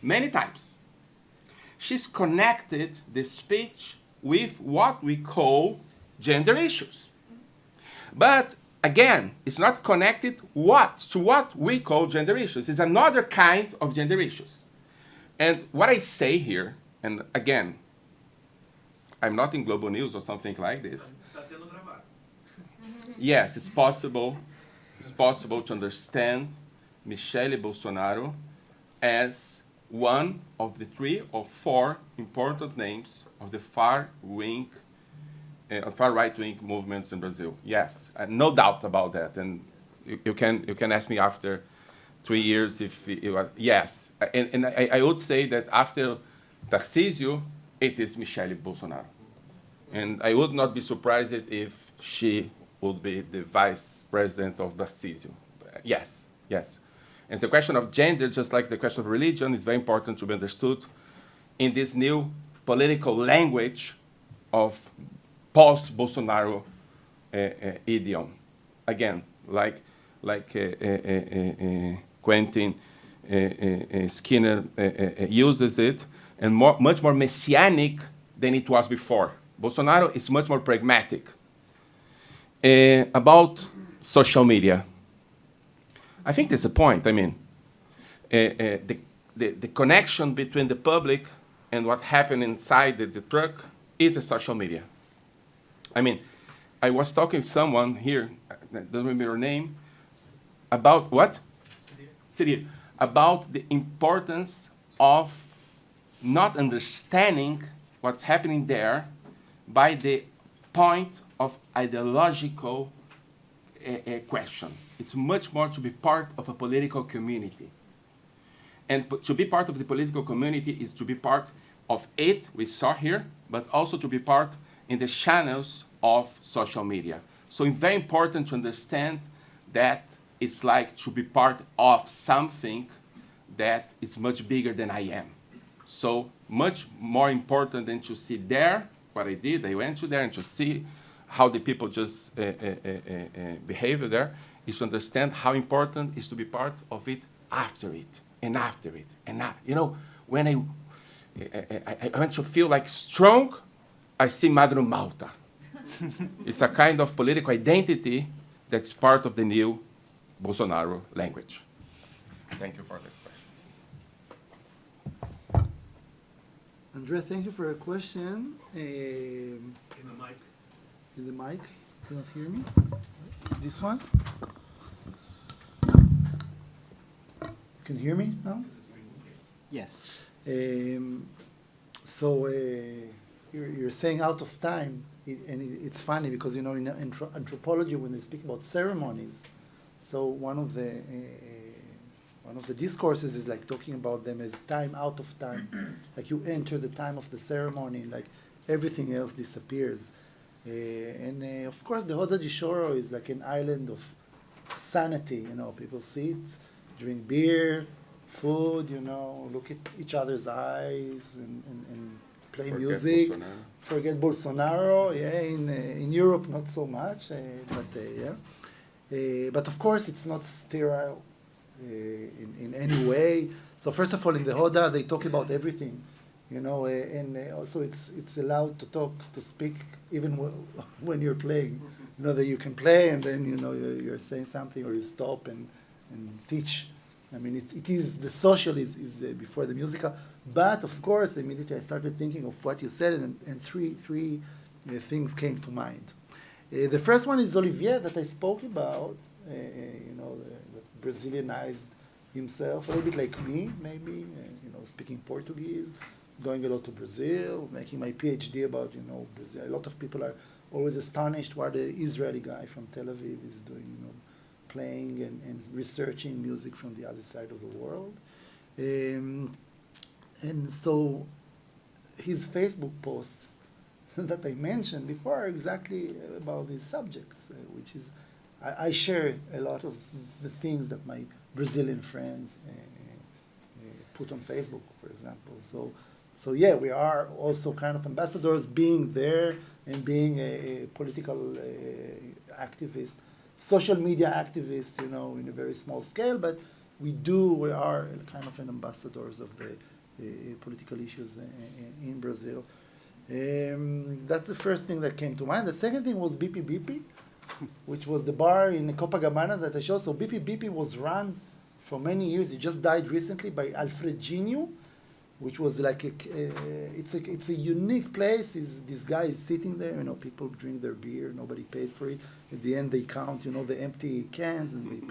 many times. She's connected the speech with what we call gender issues. But again, it's not connected to what we call gender issues. It's another kind of gender issues. And what I say here, and again, I'm not in Global News or something like this. Yes, it's possible to understand Michel Bolsonaro as one of the 3 or 4 important names of the far right-wing movements in Brazil. Yes, no doubt about that. And you can ask me after 3 years if yes. And I would say that after Tarcísio, it is Michel Bolsonaro. And I would not be surprised if she would be the vice president of Tarcísio. Yes, yes. And the question of gender, just like the question of religion, is very important to be understood in this new political language of post-Bolsonaro idiom. Again, like Quentin Skinner uses it, and much more messianic than it was before. Bolsonaro is much more pragmatic. About social media, I think that's the point. I mean, the connection between the public and what happened inside the truck is the social media. I mean, I was talking to someone here, I don't remember her name, about what? Sira. About the importance of not understanding what's happening there by the point of ideological question. It's much more to be part of a political community. And to be part of the political community is to be part of it, we saw here, but also to be part in the channels of social media. So it's very important to understand that it's like to be part of something that is much bigger than I am. So much more important than to see there what I did. I went to there and to see how the people just behave there is to understand how important it is to be part of it after it and after it. And now, you know, when I want to feel like strong, I see Magno Malta. It's a kind of political identity that's part of the new Bolsonaro language. Thank you for that question. Andrea, thank you for your question. In the mic. In the mic, you cannot hear me? This one? You can hear me now? Yes. So you're saying out of time, and it's funny because, you know, in anthropology, when they speak about ceremonies, so one of the discourses is like talking about them as time out of time. Like you enter the time of the ceremony, like everything else disappears. And of course, the Hoda de Choro is like an island of sanity. You know, people sit, drink beer, food. You know, look at each other's eyes and play music. Bolsonaro. Forget Bolsonaro. Yeah, in Europe not so much, but yeah. But of course, it's not sterile in any way. So first of all, in the Hoda, they talk about everything and also it's allowed to speak even when you're playing. That you can play and then you're saying something or you stop and teach. I mean, it is the social is before the musical, but of course immediately I started thinking of what you said, and three things came to mind. The first one is Olivier that I spoke about, that Brazilianized himself, a little bit like me, maybe, speaking Portuguese, going a lot to Brazil, making my Ph.D. about, Brazil. A lot of people are always astonished what the Israeli guy from Tel Aviv is doing, playing and researching music from the other side of the world. And so his Facebook posts that I mentioned before are exactly about these subjects, which is, I share a lot of the things that my Brazilian friends put on Facebook, for example. So yeah, we are also kind of ambassadors, being there and being a political activist, social media activist, in a very small scale, but we are kind of an ambassadors of the political issues in Brazil. That's the first thing that came to mind. The second thing was BP BP, which was the bar in Copacabana that I showed. So BP BP was run for many years. It just died recently by Alfredinho, which was like it's a unique place. This guy is sitting there. People drink their beer. Nobody pays for it. At the end, they count, the empty cans, and they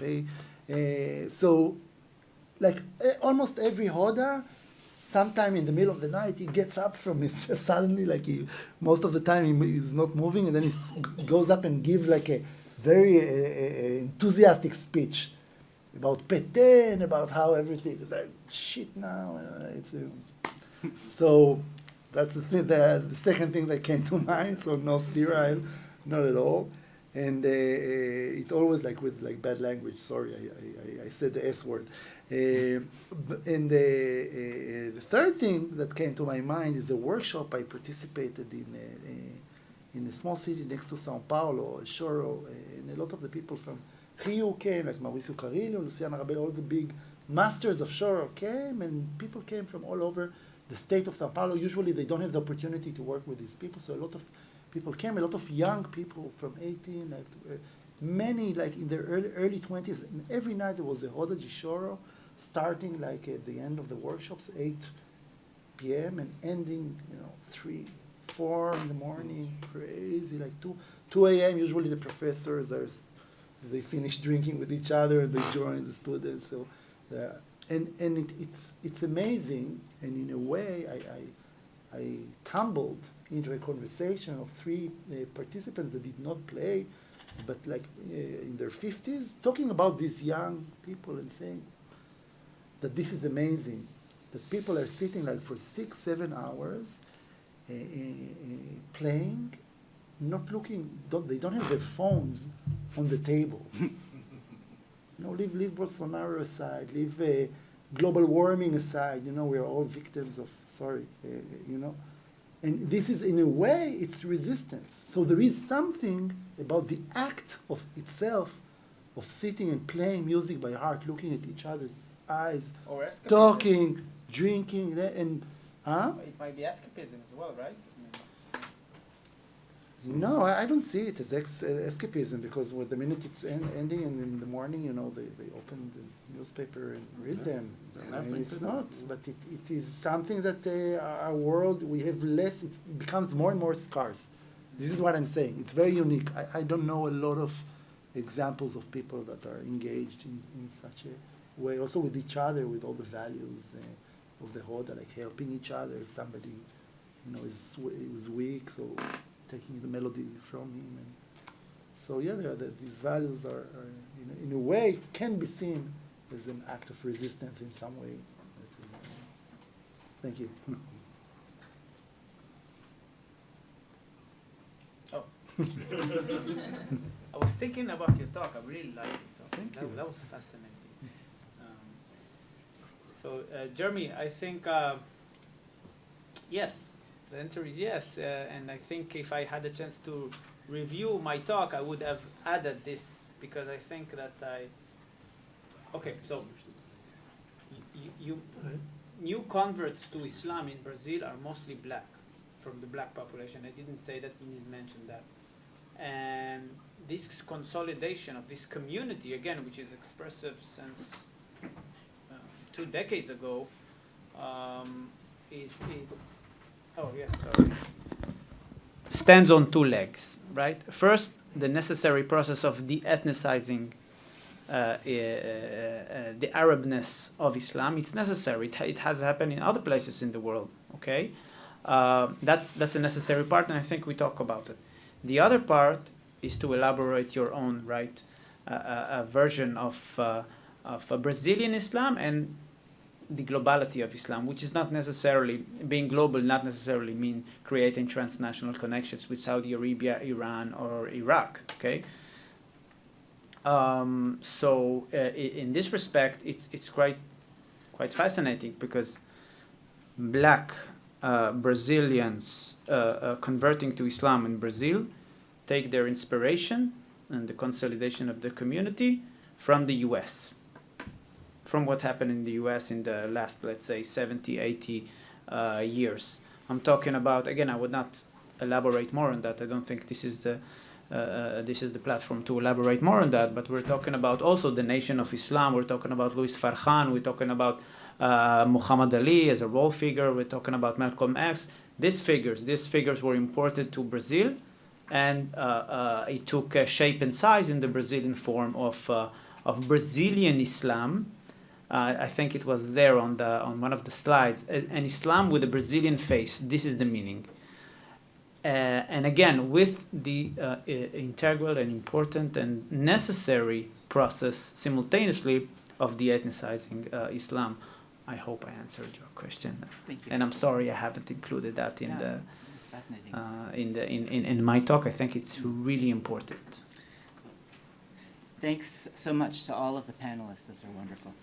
pay. So, like almost every Hoda, sometime in the middle of the night, he gets up from his chair suddenly, like most of the time he's not moving, and then he goes up and gives like a very enthusiastic speech about Pétain and about how everything is like shit now. So that's the second thing that came to mind. So no sterile, not at all. And it always with bad language. Sorry, I said the S word. And the third thing that came to my mind is a workshop I participated in a small city next to Sao Paulo, Choro, and a lot of the people from Rio came, like Mauricio Carrillo, Luciana Rabel, all the big masters of Choro came, and people came from all over the state of Sao Paulo. Usually they don't have the opportunity to work with these people, so a lot of people came, a lot of young people from 18, many in their early 20s, and every night there was a Roda de Choro, starting at the end of the workshops, 8 p.m. and ending, 3, 4 in the morning, crazy, 2 a.m. Usually the professors they finish drinking with each other and they join the students. So, it's amazing, and in a way, I tumbled into a conversation of 3 participants that did not play, but in their 50s, talking about these young people and saying that this is amazing, that people are sitting for 6-7 hours playing, not looking, they don't have their phones on the table. Leave Bolsonaro aside, leave global warming aside, we are all victims of, And this is, in a way, it's resistance. So there is something about the act of itself, of sitting and playing music by heart, looking at each other's eyes, Or escapism. talking, drinking, and, It might be escapism as well, right? No, I don't see it as escapism, because the minute it's ending and in the morning, they open the newspaper and read them. It's not, but it is something that our world, we have less, it becomes more and more scarce. This is what I'm saying. It's very unique. I don't know a lot of examples of people that are engaged in such a way, also with each other, with all the values of the Hoda, helping each other. If somebody, is weak, so taking the melody from him. And so yeah, these values are in a way, can be seen as an act of resistance in some way. Thank you. Oh. I was thinking about your talk. I really liked it. Thank you. That was fascinating. So, Jeremy, I think, yes. The answer is yes, and I think if I had a chance to review my talk, I would have added this, because I think that okay, so new converts to Islam in Brazil are mostly black, from the black population. I didn't say that, didn't mention that. And this consolidation of this community, again, which is expressive since 2 decades ago, stands on 2 legs, right? First, the necessary process of de-ethnicizing the Arabness of Islam. It's necessary. It has happened in other places in the world, okay? That's a necessary part, and I think we talk about it. The other part is to elaborate your own, right, a version of a Brazilian Islam and the globality of Islam, which is not necessarily, being global not necessarily mean creating transnational connections with Saudi Arabia, Iran, or Iraq, okay? So in this respect, it's quite fascinating, because black Brazilians converting to Islam in Brazil take their inspiration and the consolidation of the community from the US, from what happened in the US in the last, let's say, 70, 80 years. I'm talking about, again, I would not elaborate more on that. I don't think this is the platform to elaborate more on that, but we're talking about also the Nation of Islam. We're talking about Louis Farrakhan. We're talking about Muhammad Ali as a role figure. We're talking about Malcolm X. These figures were imported to Brazil, and it took shape and size in the Brazilian form of Brazilian Islam. I think it was there on one of the slides. An Islam with a Brazilian face. This is the meaning. And again, with the integral and important and necessary process simultaneously of de-ethnicizing Islam. I hope I answered your question. Thank you. And I'm sorry I haven't included that in It's fascinating. in my talk. I think it's really important. Thanks so much to all of the panelists. Those are wonderful.